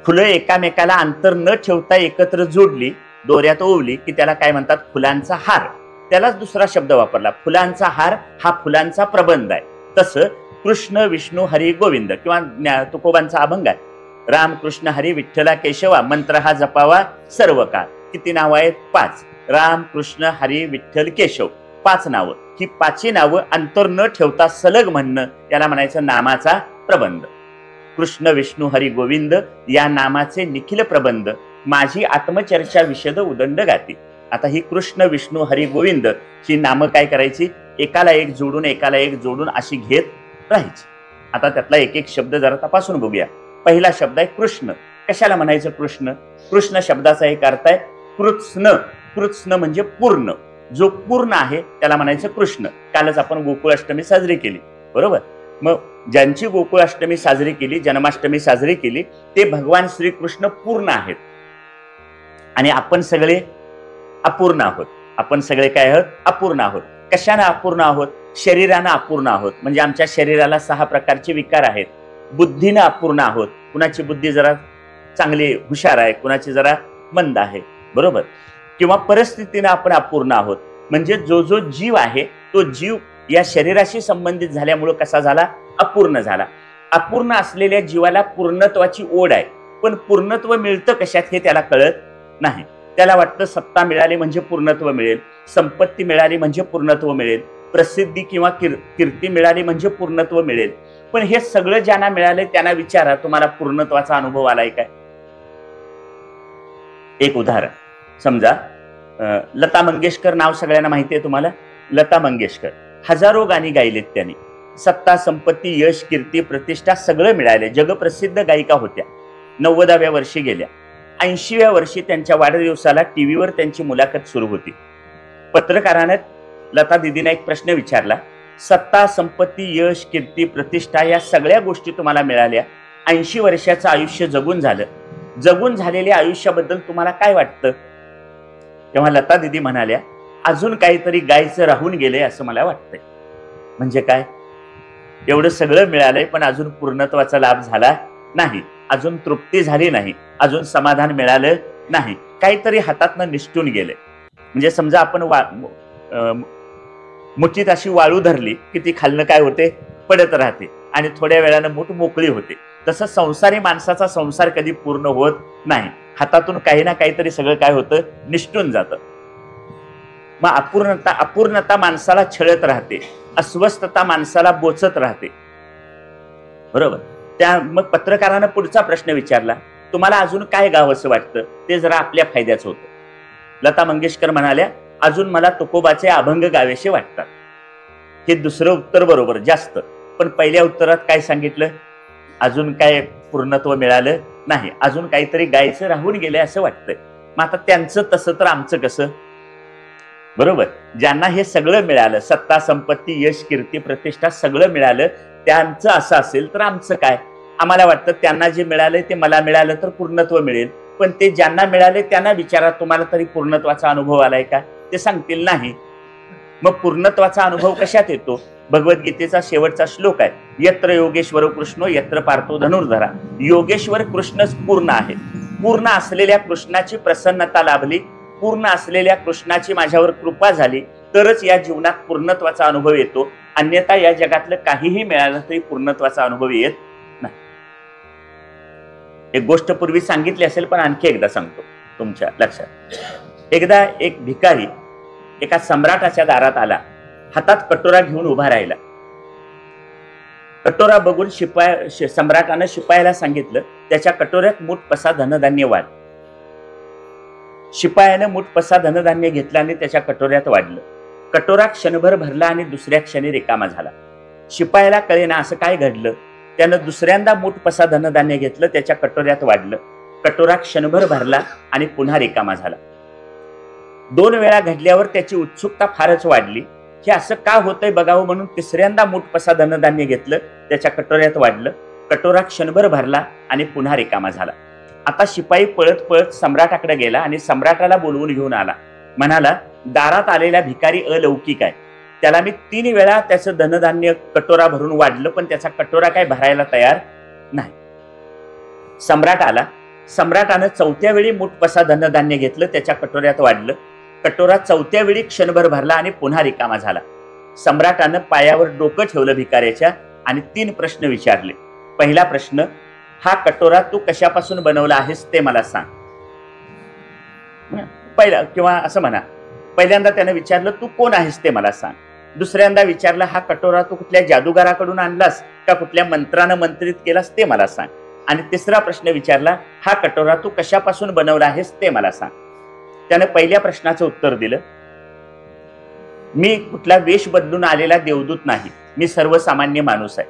फुलं एकामेकाला अंतर न ठेवता एकत्र जोडली, दोऱ्यात ओवली की त्याला काय म्हणतात? फुलांचा हार. त्यालाच दुसरा शब्द वापरला. फुलांचा हार हा फुलांचा प्रबंध आहे. तसं कृष्ण विष्णू हरी गोविंद किंवा तुकोबांचा अभंग आहे, राम कृष्ण हरी विठ्ठला केशवा मंत्र हा जपावा सर्व काळ. किती नाव आहेत? 5. राम कृष्ण हरी विठ्ठल केशव, 5 नावं. ही 5ही नावं अंतर न ठेवता सलग म्हणणं याला म्हणायचं नामाचा प्रबंध. कृष्ण विष्णू हरी गोविंद या नामाचे निखिल प्रबंध, माझी आत्मचर्चा विशद उदंड गाती. आता ही कृष्ण विष्णू हरी गोविंद ही नामं काय करायची? एकाला एक जोडून अशी घेत राहायची. आता त्यातला एक शब्द जरा तपासून बघूया. पहिला शब्द आहे कृष्ण. कशाला म्हणायचं कृष्ण? कृष्ण शब्दाचा एक अर्थ आहे कृत्स्न. कृत्स्न म्हणजे पूर्ण. जो पूर्ण आहे त्याला म्हणायचं कृष्ण. कालच आपण गोकुळाष्टमी साजरी केली, बरोबर? मग ज्यांची गोकुळाष्टमी साजरी केली, जन्माष्टमी साजरी केली, ते भगवान श्रीकृष्ण पूर्ण आहेत आणि आपण सगळे अपूर्ण आहोत. आपण सगळे काय आहोत? अपूर्ण आहोत. कशाने अपूर्ण आहोत? शरीरानं अपूर्ण आहोत. म्हणजे आमच्या शरीराला 6 प्रकारचे विकार आहेत. बुद्धीनं अपूर्ण आहोत. कुणाची बुद्धी जरा चांगली हुशार आहे, कुणाची जरा मंद आहे, बरोबर? किंवा परिस्थितीनं आपण अपूर्ण आहोत. म्हणजे जो जीव आहे तो जीव या शरीराशी संबंधित झाल्यामुळे कसा झाला? अपूर्ण झाला. अपूर्ण असलेल्या जीवाला पूर्णत्वाची ओढ आहे, पण पूर्णत्व मिळतं कशात हे त्याला कळत नाही. त्याला वाटतं सत्ता मिळाली म्हणजे पूर्णत्व मिळेल, संपत्ती मिळाली म्हणजे पूर्णत्व मिळेल, प्रसिद्धी किंवा कीर्ती मिळाली म्हणजे पूर्णत्व मिळेल. पण हे सगळं ज्यांना मिळालंय त्यांना विचारा, तुम्हाला पूर्णत्वाचा अनुभव आलाय काय? एक उदाहरण समजा, लता मंगेशकर नाव सगळ्यांना माहिती आहे तुम्हाला. लता मंगेशकर हजारो गाणी गायलेत त्यांनी. सत्ता संपत्ती यश कीर्ती प्रतिष्ठा सगळं मिळाले. जगप्रसिद्ध गायिका होत्या. 90व्या वर्षी गेल्या. 80व्या वर्षी त्यांच्या वाढदिवसाला टीव्हीवर त्यांची मुलाखत सुरू होती. पत्रकाराने लता दिदीने एक प्रश्न विचारला, सत्ता संपत्ती यश कीर्ती प्रतिष्ठा या सगळ्या गोष्टी तुम्हाला मिळाल्या, 80 वर्षाचं आयुष्य जगून झालं, जगून झालेल्या आयुष्याबद्दल तुम्हाला काय वाटतं? तेव्हा लता दिदी म्हणाल्या, अजून काहीतरी गायचं राहून गेलंय असं मला वाटतंय. म्हणजे काय? एवढं सगळं मिळालंय पण अजून पूर्णत्वाचा लाभ झाला नाही, अजून तृप्ती झाली नाही, अजून समाधान मिळालं नाही, काहीतरी हातातनं निसटून गेलंय. म्हणजे समजा आपण मुठीत अशी वाळू धरली की ती खालनं काय होते? पडत राहते आणि थोड्या वेळानं मूठ मोकळी होते. तसं संसारी माणसाचा संसार कधी पूर्ण होत नाही. हातातून काही ना काहीतरी सगळं काय होतं, निष्ठून जातं. मग अपूर्णता माणसाला छळत राहते, अस्वस्थता माणसाला बोचत राहते. बरोबर. मग पत्रकारानं पुढचा प्रश्न विचारला, तुम्हाला अजून काय गावंसं वाटतं? ते जरा आपल्या फायद्याचं होतं. लता मंगेशकर म्हणाल्या, अजून मला तुकोबाचे अभंग गावेसे वाटतात. हे दुसरं उत्तर बरोबर जास्त. पण पहिल्या उत्तरात काय सांगितलं? अजून काय पूर्णत्व मिळालं नाही, अजून काहीतरी गायचं राहून गेले असं वाटतंय. मग आता त्यांचं तसं तर आमचं कसं? बरोबर. ज्यांना हे सगळं मिळालं, सत्ता संपत्ती यश कीर्ती प्रतिष्ठा सगळं मिळालं, त्यांचं असं असेल तर आमचं काय? आम्हाला वाटतं त्यांना जे मिळालंय ते मला मिळालं तर पूर्णत्व मिळेल. पण ते ज्यांना मिळाले त्यांना विचारा, तुम्हाला तरी पूर्णत्वाचा अनुभव आलाय का? ते सांगतील नाही. मग पूर्णत्वाचा अनुभव कशात येतो? भगवद्गीतेचा शेवटचा श्लोक आहे, यत्र योगेश्वर कृष्णो यत्र पार्थो धनुर्धरा. योगेश्वर कृष्णच पूर्ण आहे. पूर्ण असलेल्या कृष्णाची प्रसन्नता लाभली, पूर्ण असलेल्या कृष्णाची माझ्यावर कृपा झाली तरच या जीवनात पूर्णत्वाचा अनुभव येतो. अन्यथा या जगातलं काहीही मिळालं तरी पूर्णत्वाचा अनुभव येत नाही. एक गोष्ट पूर्वी सांगितली असेल, पण आणखी एकदा सांगतो तुमच्या लक्षात. एकदा एक भिकारी एका सम्राटाच्या दारात आला, हातात कटोरा घेऊन उभा राहिला. कटोरा बघून सम्राटानं शिपायाला सांगितलं, त्याच्या कटोऱ्यात मुठपसा धनधान्य वाढ. शिपायानं मुठपसा धनधान्य घेतलं आणि त्याच्या कटोऱ्यात वाढलं. कटोरा क्षणभर भरला आणि दुसऱ्या क्षणी रिकामा झाला. शिपायाला कळेना असं काय घडलं. त्यानं दुसऱ्यांदा मुठपसा धनधान्य घेतलं, त्याच्या कटोऱ्यात वाढलं. कटोरा क्षणभर भरला आणि पुन्हा रिकामा झाला. 2 वेळा घडल्यावर त्याची उत्सुकता फारच वाढली. हे असं का होतंय बघावं म्हणून तिसऱ्यांदा मुठपसा धनधान्य घेतलं, त्याच्या कटोऱ्यात वाढलं. कटोरा क्षणभर भरला आणि पुन्हा रिकामा झाला. आता शिपाई पळत पळत सम्राटाकडे गेला आणि सम्राटाला बोलवून घेऊन आला. म्हणाला, दारात आलेला भिकारी अलौकिक आहे. त्याला मी 3 वेळा त्याचं धनधान्य कटोरा भरून वाढलं, पण त्याचा कटोरा काय भरायला तयार नाही. सम्राट आला. सम्राटानं 4थ्या वेळी मुठपसा धनधान्य घेतलं, त्याच्या कटोऱ्यात वाढलं. कटोरा 4थ्या वेळी क्षणभर भरला आणि पुन्हा रिकामा झाला. सम्राटानं पायावर डोकं ठेवलं भिकाऱ्याच्या आणि 3 प्रश्न विचारले. पहिला प्रश्न, हा कटोरा तू कशापासून बनवला आहेस ते मला सांग. पहिला किंवा असं म्हणा, पहिल्यांदा त्यानं विचारलं, तू कोण आहेस ते मला सांग. दुसऱ्यांदा विचारलं, हा कटोरा तू कुठल्या जादूगाराकडून आणलास का कुठल्या मंत्रानं मंत्रित केलास ते मला सांग. आणि तिसरा प्रश्न विचारला, हा कटोरा तू कशापासून बनवला आहेस ते मला सांग. त्यानं पहिल्या प्रश्नाचं उत्तर दिलं, मी कुठला वेश बदलून आलेला देवदूत नाही, मी सर्वसामान्य माणूस आहे.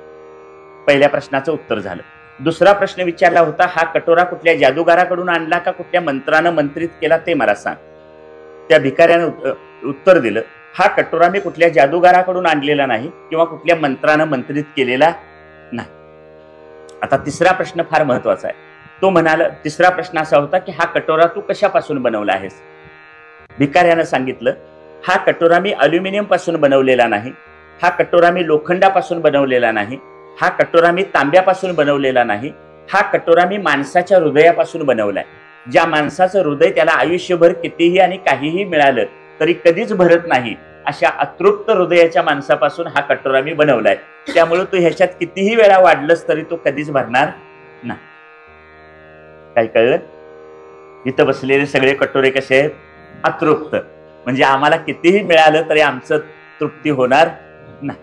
पहिल्या प्रश्नाचं उत्तर झालं. दुसरा प्रश्न विचारला होता, हा कटोरा कुठल्या जादूगाराकडून आणला का कुठल्या मंत्रानं मंत्रित केला ते मला सांग. त्या भिकाऱ्यानं उत्तर दिलं, हा कटोरा मी कुठल्या जादूगाराकडून आणलेला नाही किंवा कुठल्या मंत्रानं मंत्रित केलेला नाही. आता तिसरा प्रश्न फार महत्वाचा आहे. तो म्हणाला, तिसरा प्रश्न असा होता की हा कटोरा तू कशापासून बनवला आहेस. भिकाऱ्यानं सांगितलं, हा कटोरा मी अल्युमिनियम पासून बनवलेला नाही, हा कटोरा मी लोखंडापासून बनवलेला नाही, हा कटोरा मी तांब्यापासून बनवलेला नाही, हा कटोरा मी माणसाच्या हृदयापासून बनवलाय. ज्या माणसाचं हृदय त्याला आयुष्यभर कितीही आणि काहीही मिळालं तरी कधीच भरत नाही, अशा अतृप्त हृदयाच्या माणसापासून हा कटोरा मी बनवलाय. त्यामुळे तू ह्याच्यात कितीही वेळा वाढलंस तरी तो कधीच भरणार नाही. काय कळलं? इथं बसलेले सगळे कटोरे कसे आहेत? अतृप्त. म्हणजे आम्हाला कितीही मिळालं तरी आमचं तृप्ती होणार नाही.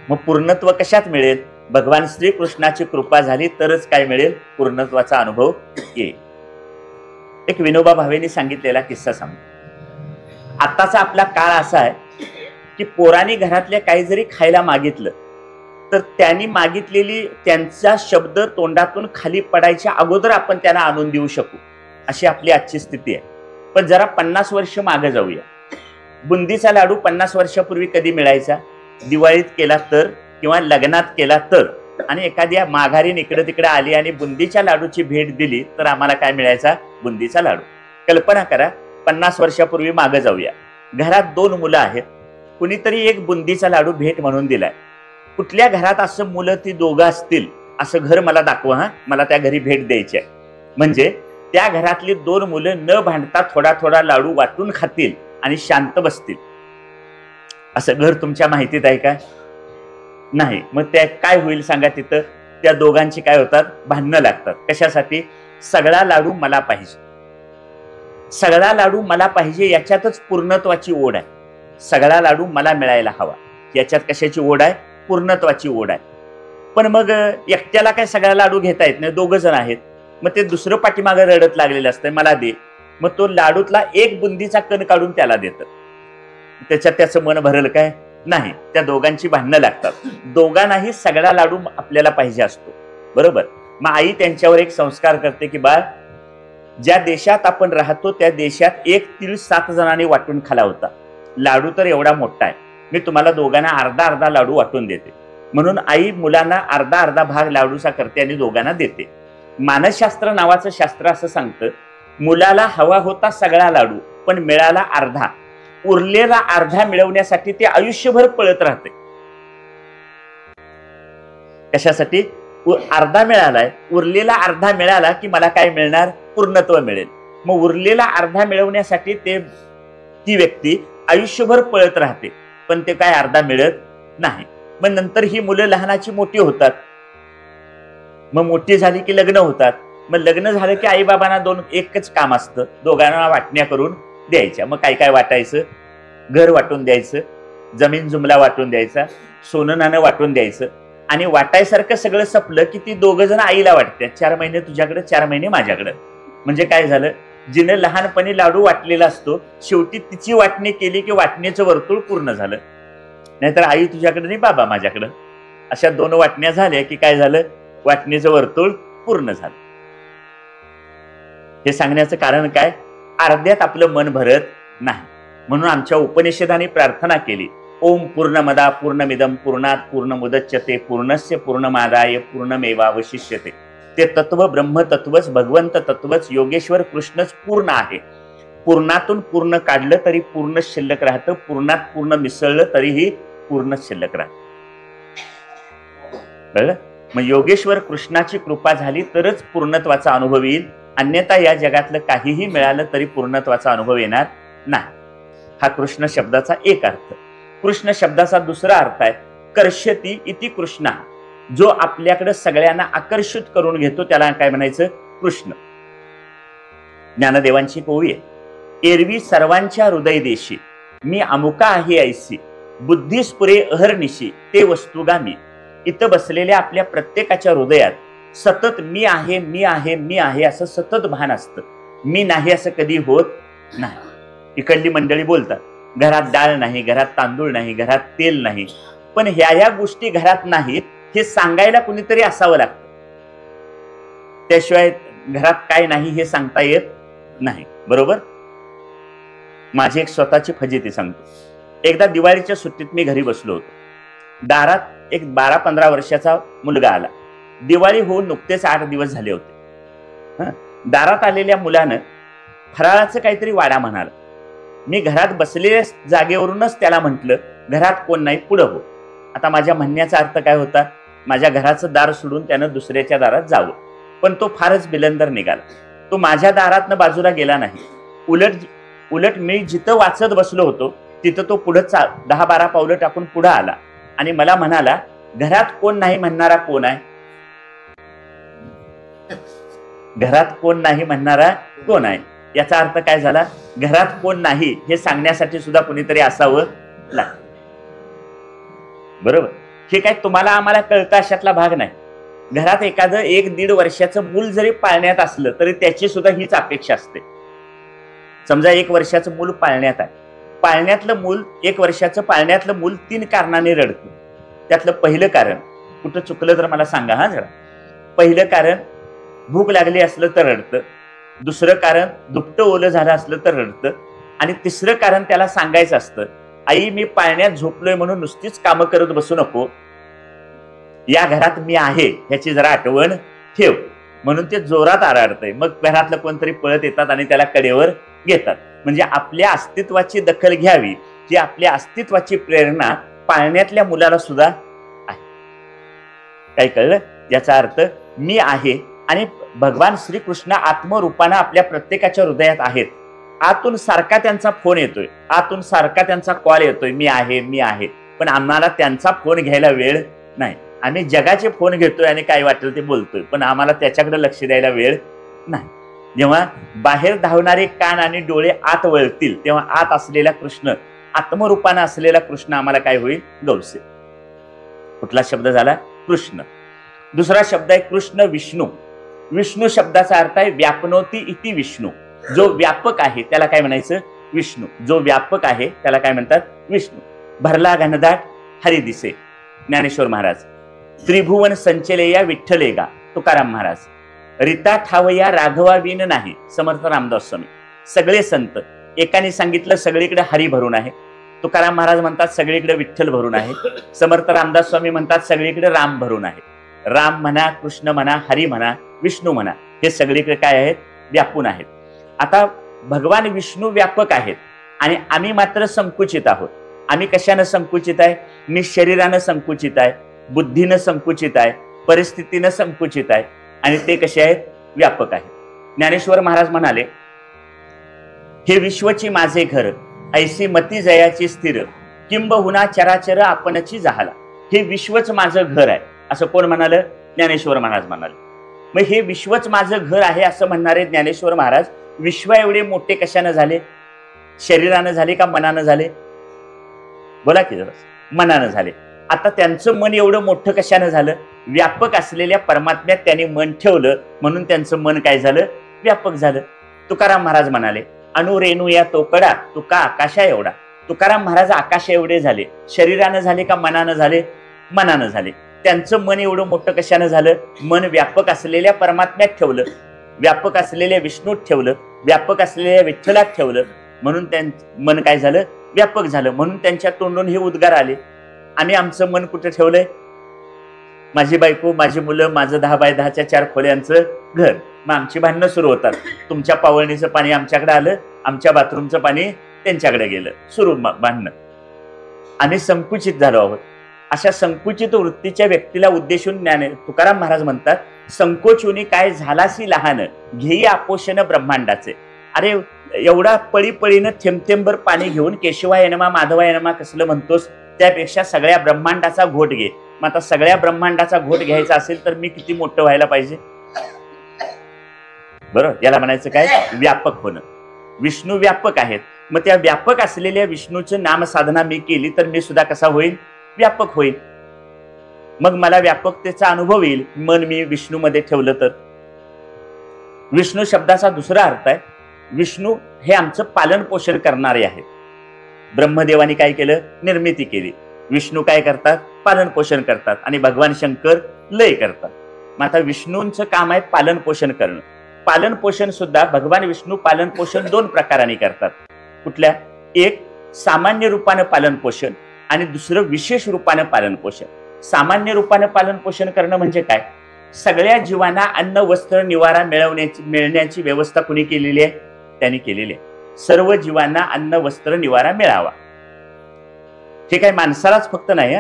मग पूर्णत्व कशात मिळेल? भगवान श्रीकृष्णाची कृपा झाली तरच काय मिळेल? पूर्णत्वाचा अनुभव येईल. एक विनोबा भावेंनी सांगितलेला किस्सा सांगतो. आताचा आपला काळ असा आहे की पोरांनी घरातल्या काही जरी खायला मागितलं तर त्यांनी मागितलेली त्यांचा शब्द तोंडातून खाली पडायच्या अगोदर आपण त्यांना आणून देऊ शकू, अशी आपली आजची स्थिती आहे. पण जरा 50 वर्ष मागे जाऊया. बुंदीचा लाडू 50 वर्षापूर्वी कधी मिळायचा? दिवाळीत केला तर किंवा लग्नात केला तर. आणि एखाद्या माघारीन इकडे तिकडे आली आणि बुंदीच्या लाडूची भेट दिली तर आम्हाला काय मिळायचा? बुंदीचा लाडू. कल्पना करा, 50 वर्षापूर्वी मागे जाऊया. घरात 2 मुलं आहेत, कुणीतरी एक बुंदीचा लाडू भेट म्हणून दिलाय. कुठल्या घरात असं मुलं ती दोघं असतील असं घर मला दाखवा, हा, मला त्या घरी भेट द्यायची आहे. म्हणजे त्या घरातली 2 मुलं न भांडता थोडा थोडा लाडू वाटून खातील आणि शांत बसतील. असं घर तुमच्या माहितीत आहे का? नाही. मग त्या काय होईल सांगा, तिथं त्या दोघांची काय होतात, भांडणं लागतात. कशासाठी? सगळा लाडू मला पाहिजे, सगळा लाडू मला पाहिजे, याच्यातच पूर्णत्वाची ओढ आहे. सगळा लाडू मला मिळायला हवा, याच्यात कशाची ओढ आहे? पूर्णत्वाची ओढ आहे. पण मग एकट्याला काय सगळा लाडू घेता येत नाही, दोघं जण आहेत. मग ते दुसरं पाठीमागं रडत लागलेलं असतं, मला दे. मग तो लाडूतला एक बुंदीचा कण काढून त्याला देतं. त्याच्यात त्याचं मन भरल काय? नाही. त्या दोघांची भांडणं लागतात. दोघांनाही सगळा लाडू आपल्याला पाहिजे असतो, बरोबर. मग आई त्यांच्यावर एक संस्कार करते की बाळ, ज्या देशात आपण राहतो त्या देशात एक तीळ 7 जणांनी वाटून खाला होता. लाडू तर एवढा मोठा आहे, मी तुम्हाला दोघांना अर्धा अर्धा लाडू वाटून देते. म्हणून आई मुलांना अर्धा अर्धा भाग लाडूचा करते आणि दोघांना देते. मानसशास्त्र नावाचं शास्त्र असं सांगतं, मुलाला हवा होता सगळा लाडू, पण मिळाला अर्धा. उरलेला अर्धा मिळवण्यासाठी ते आयुष्यभर पळत राहते. कशासाठी? अर्धा मिळालाय, उरलेला अर्धा मिळाला की मला काय मिळणार? पूर्णत्व मिळेल. मग उरलेला अर्धा मिळवण्यासाठी ती व्यक्ती आयुष्यभर पळत राहते, पण ते काय अर्धा मिळत नाही. मग नंतर ही मुलं लहानाची मोठी होतात. मग मोठी झाली की लग्न होतात. मग लग्न झालं की आई बाबांना एकच काम असतं, दोघांना वाटण्या करून द्यायच्या. मग काय काय वाटायचं? घर वाटून द्यायचं, जमीन जुमला वाटून द्यायचा, सोनं नाणं वाटून द्यायचं. आणि वाटायसारखं सगळं संपलं की ती दोघं जण आईला वाटतात, 4 महिने तुझ्याकडे, 4 महिने माझ्याकडे. म्हणजे काय झालं? जिने लहानपणी लाडू वाटलेला असतो, शेवटी तिची वाटणी केली की वाटणीचं वर्तुळ पूर्ण झालं. नाहीतर आई तुझ्याकडे नाही, बाबा माझ्याकडं, अशा 2 वाटण्या झाल्या की काय झालं? वाटणीचं वर्तुळ पूर्ण झालं. हे सांगण्याचं कारण काय? अर्ध्यात आपलं मन भरत नाही. म्हणून आमच्या उपनिषदांनी प्रार्थना केली, ओम पूर्णमदा पूर्णमिदं पूर्णात पूर्णमुदच्यते पूर्णस्य पूर्णमादाय पूर्णमेवावशिष्यते. ते तत्व ब्रह्मतत्वच, भगवंत तत्वच, योगेश्वर कृष्णच पूर्ण आहे. पूर्णातून पूर्ण काढलं तरी पूर्ण शिल्लक राहतं, पूर्णात पूर्ण मिसळलं तरीही पूर्ण शिल्लक राहतं. कळलं? मग योगेश्वर कृष्णाची कृपा झाली तरच पूर्णत्वाचा अनुभव येईल, अन्यथा या जगातलं काहीही मिळालं तरी पूर्णत्वाचा अनुभव येणार नाही. हा कृष्ण शब्दाचा एक अर्थ. कृष्ण शब्दाचा दुसरा अर्थ आहे कर्षती इति कृष्णा. जो आपल्याकडे सगळ्यांना आकर्षित करून घेतो त्याला काय म्हणायचं? कृष्ण. ज्ञानदेवांची ओवी आहे, एरवी सर्वांच्या हृदय देशी मी अमुका आहे ऐसी, बुद्धिस्पुरे अहर्निशी ते वस्तुगामी. इथं बसलेल्या आपल्या प्रत्येकाच्या हृदयात सतत मी आहे, मी आहे, मी आहे असं सतत भान असतं. मी नाही असं कधी होत नाही. इकडली मंडळी बोलतात, घरात डाळ नाही, घरात तांदूळ नाही, घरात तेल नाही. पण ह्या गोष्टी घरात नाहीत हे सांगायला कुणीतरी असावं लागतं, त्याशिवाय घरात काय नाही हे सांगता येत नाही, बरोबर. माझी एक स्वतःची फजिती सांगतो. एकदा दिवाळीच्या सुट्टीत मी घरी बसलो होतो. दारात एक 12-15 वर्षाचा मुलगा आला. दिवाळी होऊन नुकतेच 8 दिवस झाले होते. दारात आलेल्या मुलानं फराळाचं काहीतरी वाडा म्हणाला. मी घरात बसलेल्या जागेवरूनच त्याला म्हटलं, घरात कोण नाही, पुढं हो. आता माझ्या म्हणण्याचा अर्थ काय होता? माझ्या घराचं दार सोडून त्यानं दुसऱ्याच्या दारात जावं. पण तो फारच बिलंदर निघाला. तो माझ्या दारातनं बाजूला गेला नाही. उलट मी जिथं वाचत बसलो होतो तिथं तो पुढं 10-12 पावलं टाकून पुढं आला आणि मला म्हणाला, घरात कोण नाही म्हणणारा कोण आहे? घरात कोण नाही म्हणणारा कोण आहे? याचा अर्थ काय झाला? घरात कोण नाही हे सांगण्यासाठी सुद्धा कुणीतरी असावं लागतं, बरोबर. हे काय तुम्हाला आम्हाला कळतं अशातला भाग नाही. घरात एखादं 1-1.5 वर्षाचं मूल जरी पाळण्यात असलं तरी त्याची सुद्धा हीच अपेक्षा असते. समजा 1 वर्षाचं मूल पाळण्यात आहे. पाळण्यातलं मूल 1 वर्षाचं पाळण्यातलं मूल 3 कारणाने रडतं. त्यातलं पहिलं कारण, कुठं चुकलं तर मला सांगा हा जरा. पहिलं कारण भूक लागली असलं तर रडतं. दुसरं कारण दुपटं ओलं झालं असलं तर रडतं. आणि तिसरं कारण त्याला सांगायचं असतं, आई मी पाळण्यात झोपलोय म्हणून नुसतीच कामं करत बसू नको, या घरात मी आहे ह्याची जरा आठवण ठेव. म्हणून ते जोरात आरडतंय. मग घरातलं कोणतरी पळत येतात आणि त्याला कडेवर घेतात. म्हणजे आपल्या अस्तित्वाची दखल घ्यावी ही आपल्या अस्तित्वाची प्रेरणा पाळण्यातल्या मुलाला सुद्धा आहे. काय कळलं? याचा अर्थ मी आहे आणि भगवान श्रीकृष्ण आत्मरूपानं आपल्या प्रत्येकाच्या हृदयात आहेत. आतून सारखा त्यांचा फोन येतोय, आतून सारखा त्यांचा कॉल येतोय, मी आहे, मी आहे. पण आम्हाला त्यांचा फोन घ्यायला वेळ नाही. आम्ही जगाचे फोन घेतोय आणि काय वाटेल ते बोलतोय, पण आम्हाला त्याच्याकडे लक्ष द्यायला वेळ नाही. जेव्हा बाहेर धावणारे कान आणि डोळे आत वळतील तेव्हा आत असलेला कृष्ण, आत्मरूपानं असलेला कृष्ण आम्हाला काय होईल? गवसेल. कुठला शब्द झाला? कृष्ण. दुसरा शब्द आहे कृष्ण विष्णू. विष्णू शब्दाचा अर्थ आहे व्यापनोती इति विष्णू. जो व्यापक आहे त्याला काय म्हणायचं? विष्णू. जो व्यापक आहे त्याला काय म्हणतात? विष्णू. भरला घनदाट हरी दिसे, ज्ञानेश्वर महाराज. त्रिभुवन संचलेया विठ्ठलेगा, तुकाराम महाराज. रीता ठावया राघवा विन नाही, समर्थ रामदास स्वामी. सगळे संत एकाने सांगितलं सगळीकडे हरी भरून आहे, तुकाराम महाराज म्हणतात सगळीकडे विठ्ठल भरून आहे, समर्थ रामदास स्वामी म्हणतात सगळीकडे राम भरून आहे. राम म्हणा, कृष्ण म्हणा, हरी म्हणा, विष्णू म्हणा, हे सगळीकडे काय आहेत? व्यापून आहेत. आता भगवान विष्णू व्यापक आहेत आणि आम्ही मात्र संकुचित आहोत. आम्ही कशानं संकुचित आहे? मी शरीरानं संकुचित आहे, बुद्धीनं संकुचित आहे, परिस्थितीनं संकुचित आहे आणि ते कसे आहेत? व्यापक आहेत. ज्ञानेश्वर महाराज म्हणाले, हे विश्वची माझे घर, ऐसी मती जयाची स्थिर, किंबहुना चराचर आपणची जहाला. हे विश्वच माझं घर आहे असं कोण म्हणालं? ज्ञानेश्वर महाराज म्हणाले. मग हे विश्वच माझं घर आहे असं म्हणणारे ज्ञानेश्वर महाराज विश्व एवढे मोठे कशानं झाले? शरीरानं झाले का मनानं झाले? बोला की जरा. मनानं झाले. आता त्यांचं मन एवढं मोठं कशानं झालं? व्यापक असलेल्या परमात्म्यात त्यांनी मन ठेवलं म्हणून त्यांचं मन काय झालं? व्यापक झालं. तुकाराम महाराज म्हणाले, अणुरेणू या तोकडा तुका आकाशा एवढा. तुकाराम महाराज आकाश एवढे झाले. शरीरानं झाले का मनानं झाले? मनानं झाले. त्यांचं मन एवढं मोठं कशानं झालं? मन व्यापक असलेल्या परमात्म्यात ठेवलं, व्यापक असलेल्या विष्णूत ठेवलं, व्यापक असलेल्या विठ्ठलात ठेवलं म्हणून त्यांचं मन काय झालं? व्यापक झालं. म्हणून त्यांच्या तोंडून हे उद्गार आले. आम्ही आमचं मन कुठे ठेवलंय? माझी बायको, माझी मुलं, माझं 10 बाय 10च्या 4 खोल्यांचं घर. मग आमची भांडणं सुरू होतात. तुमच्या पावळणीचं पाणी आमच्याकडे आलं, आमच्या बाथरूमचं पाणी त्यांच्याकडे गेलं, सुरू भांडणं. आम्ही संकुचित झालो आहोत. अशा संकुचित वृत्तीच्या व्यक्तीला उद्देशून तुकाराम महाराज म्हणतात, संकोचुनी काय झालासी लहान, घेई आपोषण ब्रह्मांडाचे. अरे एवढा पळीपळीनं थेंबथेंबर पाणी घेऊन केशवाय नमः माधवाय नमः कसलं म्हणतोस? त्यापेक्षा सगळ्या ब्रह्मांडाचा घोट घे. मग आता सगळ्या ब्रह्मांडाचा घोट घ्यायचा असेल तर मी किती मोठं व्हायला पाहिजे? बरोबर. याला म्हणायचं काय? व्यापक होणं. विष्णू व्यापक आहेत. मग त्या व्यापक असलेल्या विष्णूचं नामसाधना मी केली तर मी सुद्धा कसा होईल? व्यापक होईल. मग मला व्यापकतेचा अनुभव येईल मन मी विष्णू मध्ये ठेवलं तर. विष्णू शब्दाचा दुसरा अर्थ आहे, विष्णू हे आमचं पालन पोषण करणारे आहेत. ब्रह्मदेवानी काय केलं? निर्मिती केली. विष्णू काय करतात? पालन पोषण करतात. आणि भगवान शंकर लय करतात. मग आता विष्णूंचं काम आहे पालन पोषण करणं. पालन पोषण सुद्धा भगवान विष्णू पालन पोषण 2 प्रकारांनी करतात. कुठल्या? एक सामान्य रूपानं पालन पोषण आणि दुसरं विशेष रूपानं पालन पोषण. सामान्य रूपानं पालन पोषण करणं म्हणजे काय? सगळ्या जीवांना अन्न वस्त्र निवारा मिळण्याची व्यवस्था कुणी केलेली आहे? त्यांनी केलेली आहे. सर्व जीवांना अन्न वस्त्र निवारा मिळावा. हे काय माणसालाच फक्त नाही,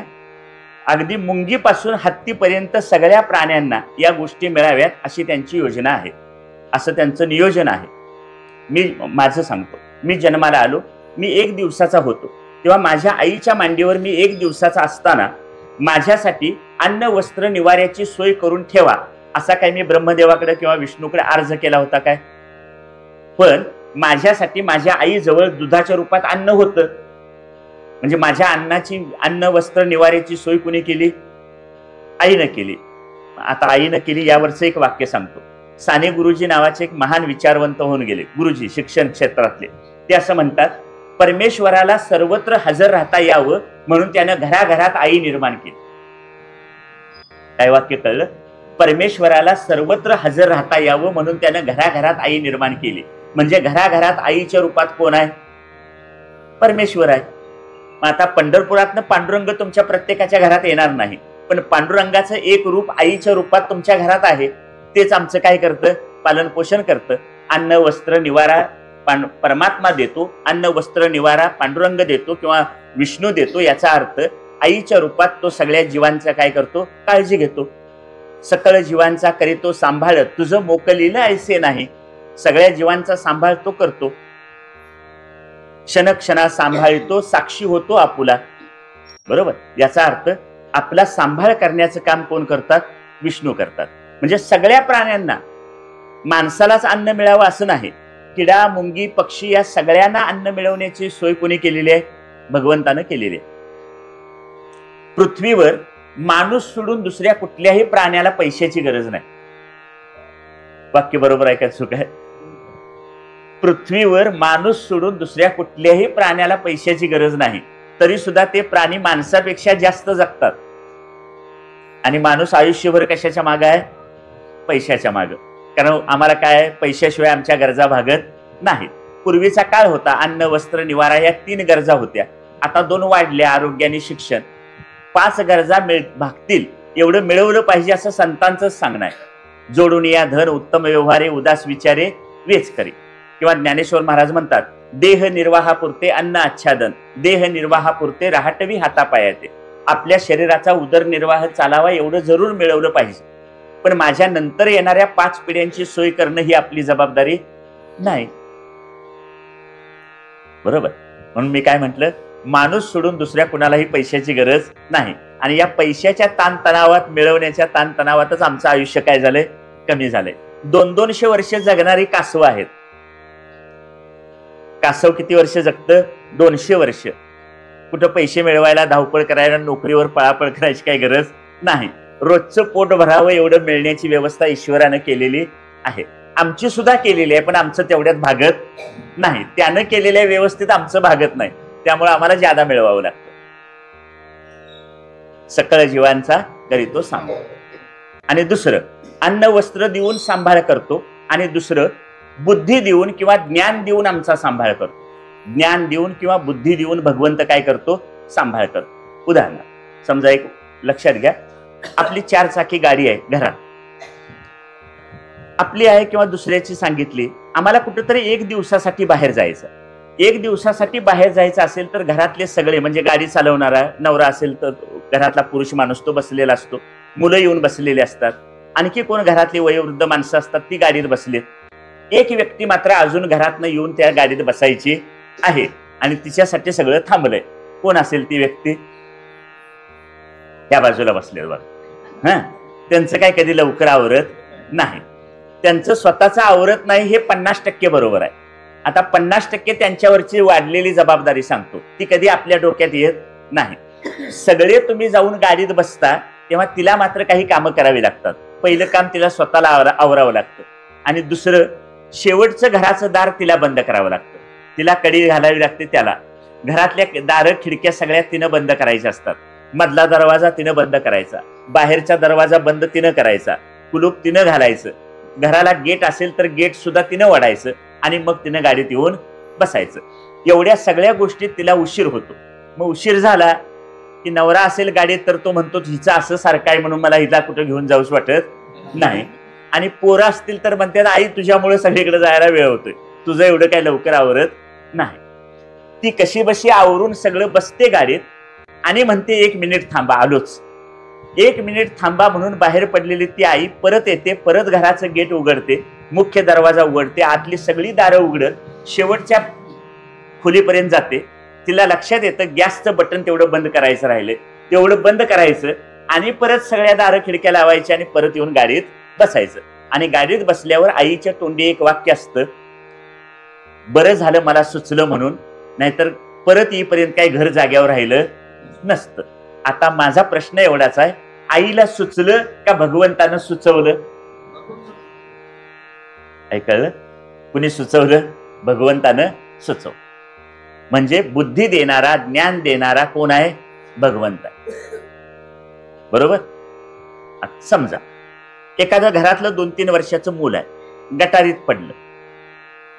अगदी मुंगीपासून हत्तीपर्यंत सगळ्या प्राण्यांना या गोष्टी मिळाव्यात अशी त्यांची योजना आहे, असं त्यांचं नियोजन आहे. मी माझं सांगतो. मी जन्माला आलो, मी 1 दिवसाचा होतो तेव्हा माझ्या आईच्या मांडीवर मी 1 दिवसाचा असताना माझ्यासाठी अन्न वस्त्र निवाऱ्याची सोय करून ठेवा असा काय मी ब्रह्मदेवाकडे किंवा विष्णूकडे अर्ज केला होता काय? पण माझ्यासाठी माझ्या आईजवळ दुधाच्या रूपात अन्न होतं. म्हणजे माझ्या अन्नाची अन्न वस्त्र निवाऱ्याची सोय कुणी केली? आईनं केली. आता आईनं केली यावरचं एक वाक्य सांगतो. साने गुरुजी नावाचे एक महान विचारवंत होऊन गेले, गुरुजी शिक्षण क्षेत्रातले. ते असं म्हणतात, परमेश्वराला सर्वत्र हजर राहता यावं म्हणून त्यानं घराघरात आई निर्माण केली. काय वाक्य कळलं? परमेश्वराला सर्वत्र हजर राहता यावं म्हणून त्यानं घराघरात आई निर्माण केली. म्हणजे घराघरात आईच्या रूपात कोण आहे? परमेश्वर आहे. मग आता पंढरपुरातनं पांडुरंग तुमच्या प्रत्येकाच्या घरात येणार नाही, पण पांडुरंगाचं एक रूप आईच्या रूपात तुमच्या घरात आहे. तेच आमचं काय करतं? पालन पोषण करतं. अन्न वस्त्र निवारा परमात्मा देतो, अन्न वस्त्र निवारा पांडुरंग देतो किंवा विष्णू देतो. याचा अर्थ आईच्या रूपात तो सगळ्या जीवांचा काय करतो? काळजी घेतो. सकळ जीवांचा करीतो सांभाळ, तुझं मोकलीला ऐसे नाही. सगळ्या जीवांचा सांभाळ तो करतो. क्षणक्षणा सांभाळतो, साक्षी होतो आपुला. बरोबर. याचा अर्थ आपला सांभाळ करण्याचं काम कोण करतात? विष्णू करतात. म्हणजे सगळ्या प्राण्यांना, माणसालाच अन्न मिळावं असं नाही, किडा मुंगी पक्षी या सगळ्यांना अन्न मिळवण्याची सोय कोणी केलेली आहे? भगवंतानं केलेली आहे. पृथ्वीवर माणूस सोडून दुसऱ्या कुठल्याही प्राण्याला पैशाची गरज नाही. वाक्य बरोबर आहे का चूक आहे? पृथ्वीवर माणूस सोडून दुसऱ्या कुठल्याही प्राण्याला पैशाची गरज नाही, तरी सुद्धा ते प्राणी माणसापेक्षा जास्त जगतात. आणि माणूस आयुष्यभर कशाच्या मागे आहे? पैशाच्या मागे. कारण आम्हाला काय, पैशाशिवाय आमच्या गरजा भागत नाहीत. पूर्वीचा काळ होता, अन्न वस्त्र निवारा या 3 गरजा होत्या. आता 2 वाढल्या, आरोग्य आणि शिक्षण. 5 गरजा भागतील एवढं मिळवलं पाहिजे असं संतांचं सांगणं आहे. जोडून या धन उत्तम व्यवहारे, उदास विचारे वेच करी. किंवा ज्ञानेश्वर महाराज म्हणतात, देह निर्वाहापुरते अन्न आच्छादन, देह निर्वाहापुरते राहटवी हातापायाते. आपल्या शरीराचा उदरनिर्वाह चालावा एवढं जरूर मिळवलं पाहिजे, पण माझ्या नंतर येणाऱ्या 5 पिढ्यांची सोय करणं ही आपली जबाबदारी नाही. बरोबर? म्हणून मी काय म्हटलं, माणूस सोडून दुसऱ्या कुणालाही पैशाची गरज नाही. आणि या पैशाच्या ताणतणावात, मिळवण्याच्या ताणतणावातच आमचं आयुष्य काय झालंय? कमी झालंय. 200-200 वर्ष जगणारी कासवं आहेत. कासव किती वर्ष जगतं? 200 वर्ष. कुठं पैसे मिळवायला, धावपळ करायला, नोकरीवर पळापळ करायची काही गरज नाही. रोजचं पोट भरावं एवढं मिळण्याची व्यवस्था ईश्वरानं केलेली आहे. आमची सुद्धा केलेली आहे, पण आमचं तेवढ्यात भागत नाही. त्यानं केलेल्या व्यवस्थित आमचं भागत नाही, त्यामुळे आम्हाला ज्यादा मिळवावं लागतं. सकळ जीवांचा करीतो सांभाळ. आणि दुसरं, अन्न वस्त्र देऊन सांभाळ करतो. आणि दुसरं, बुद्धी देऊन किंवा ज्ञान देऊन आमचा सांभाळ करतो. ज्ञान देऊन किंवा बुद्धी देऊन भगवंत काय करतो? सांभाळ करतो. उदाहरण समजा, एक लक्षात घ्या, आपली 4 चाकी गाडी आहे घरात, आपली आहे किंवा दुसऱ्याची सांगितली, आम्हाला कुठेतरी 1 दिवसासाठी बाहेर जायचं. 1 दिवसासाठी बाहेर जायचं असेल तर घरातले सगळे, म्हणजे गाडी चालवणारा नवरा असेल तर घरातला पुरुष माणूस तो बसलेला असतो, मुलं येऊन बसलेले असतात, आणखी कोण घरातली वयोवृद्ध माणसं असतात ती गाडीत बसलेत. एक व्यक्ती मात्र अजून घरातनं येऊन त्या गाडीत बसायची आहे आणि तिच्यासाठी सगळं थांबलंय. कोण असेल ती व्यक्ती? त्या बाजूला बसले बघा. त्यांचं काय कधी लवकर आवरत नाही, त्यांचं स्वतःचं आवरत नाही, हे 50% बरोबर आहे. आता 50% त्यांच्यावरची वाढलेली जबाबदारी सांगतो, ती कधी आपल्या डोक्यात येत नाही. सगळे तुम्ही जाऊन गाडीत बसता तेव्हा तिला मात्र काही कामं करावी लागतात. पहिलं काम तिला स्वतःला आवरावं लागतं, आणि दुसरं, शेवटचं घराचं दार तिला बंद करावं लागतं, तिला कडी घालावी लागते. त्याला घरातल्या दारं खिडक्या सगळ्या तिनं बंद करायच्या असतात. मधला दरवाजा तिनं बंद करायचा, बाहेरचा दरवाजा बंद तिनं करायचा, कुलूप तिनं घालायचं, घराला गेट असेल तर गेट सुद्धा तिनं वडायचं, आणि मग तिनं गाडीत येऊन बसायचं. एवढ्या सगळ्या गोष्टीत तिला उशीर होतो. मग उशीर झाला की नवरा असेल गाडीत तर तो म्हणतो, हिचं असं सारखं आहे म्हणून मला हिला कुठं घेऊन जाऊच वाटत नाही. आणि पोरं असतील तर म्हणतात, आई तुझ्यामुळे सगळीकडे जायला वेळ होतोय, तुझं एवढं काही लवकर आवरत नाही. ती कशी बशी आवरून सगळं बसते गाडीत आणि म्हणते, 1 मिनिट थांबा, आलोच. 1 मिनिट थांबा म्हणून बाहेर पडलेली ती आई परत येते, परत घराचं गेट उघडते, मुख्य दरवाजा उघडते, आतली सगळी दारं उघडत शेवटच्या खोलीपर्यंत जाते. तिला लक्षात येतं गॅसचं बटन तेवढं बंद करायचं राहिले, तेवढं बंद करायचं आणि परत सगळ्या दारं खिडक्या लावायच्या आणि परत येऊन गाडीत बसायचं. आणि गाडीत बसल्यावर आईच्या तोंडी एक वाक्य असतं, बरं झालं मला सुचलं म्हणून, नाहीतर परत येईपर्यंत काही घर जाग्यावर राहिलं नसतं. आता माझा प्रश्न एवढाच आहे, आईला सुचलं का भगवंतानं सुचवलं? ऐकलं? कुणी सुचवलं? भगवंतानं सुचव. म्हणजे बुद्धी देणारा, ज्ञान देणारा कोण आहे? भगवंत आहे. बरोबर? समजा एखाद्या घरातलं 2-3 वर्षाचं मूल आहे, गटारीत पडलं.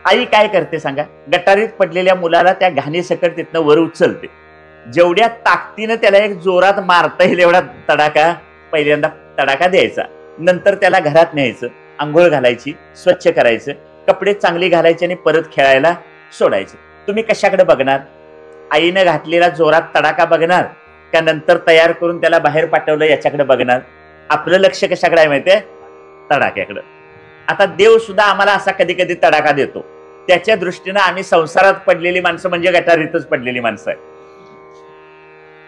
आई काय करते सांगा? गटारीत पडलेल्या मुलाला त्या घाणीसकट तिथनं वर उचलते, जेवढ्या ताकदीनं त्याला एक जोरात मारता येईल एवढा तडाखा पहिल्यांदा तडाखा द्यायचा, नंतर त्याला घरात न्यायचं, आंघोळ घालायची, स्वच्छ करायचं, कपडे चांगली घालायचे आणि परत खेळायला सोडायचे. तुम्ही कशाकडे बघणार? आईनं घातलेला जोरात तडाखा बघणार का नंतर तयार करून त्याला बाहेर पाठवलं याच्याकडे बघणार? आपलं लक्ष कशाकडे आहे माहितीये? तडाख्याकडे. आता देव सुद्धा आम्हाला असा कधी कधी तडाखा देतो, त्याच्या दृष्टीनं आम्ही संसारात पडलेली माणसं म्हणजे गटारीतच पडलेली माणसं आहे.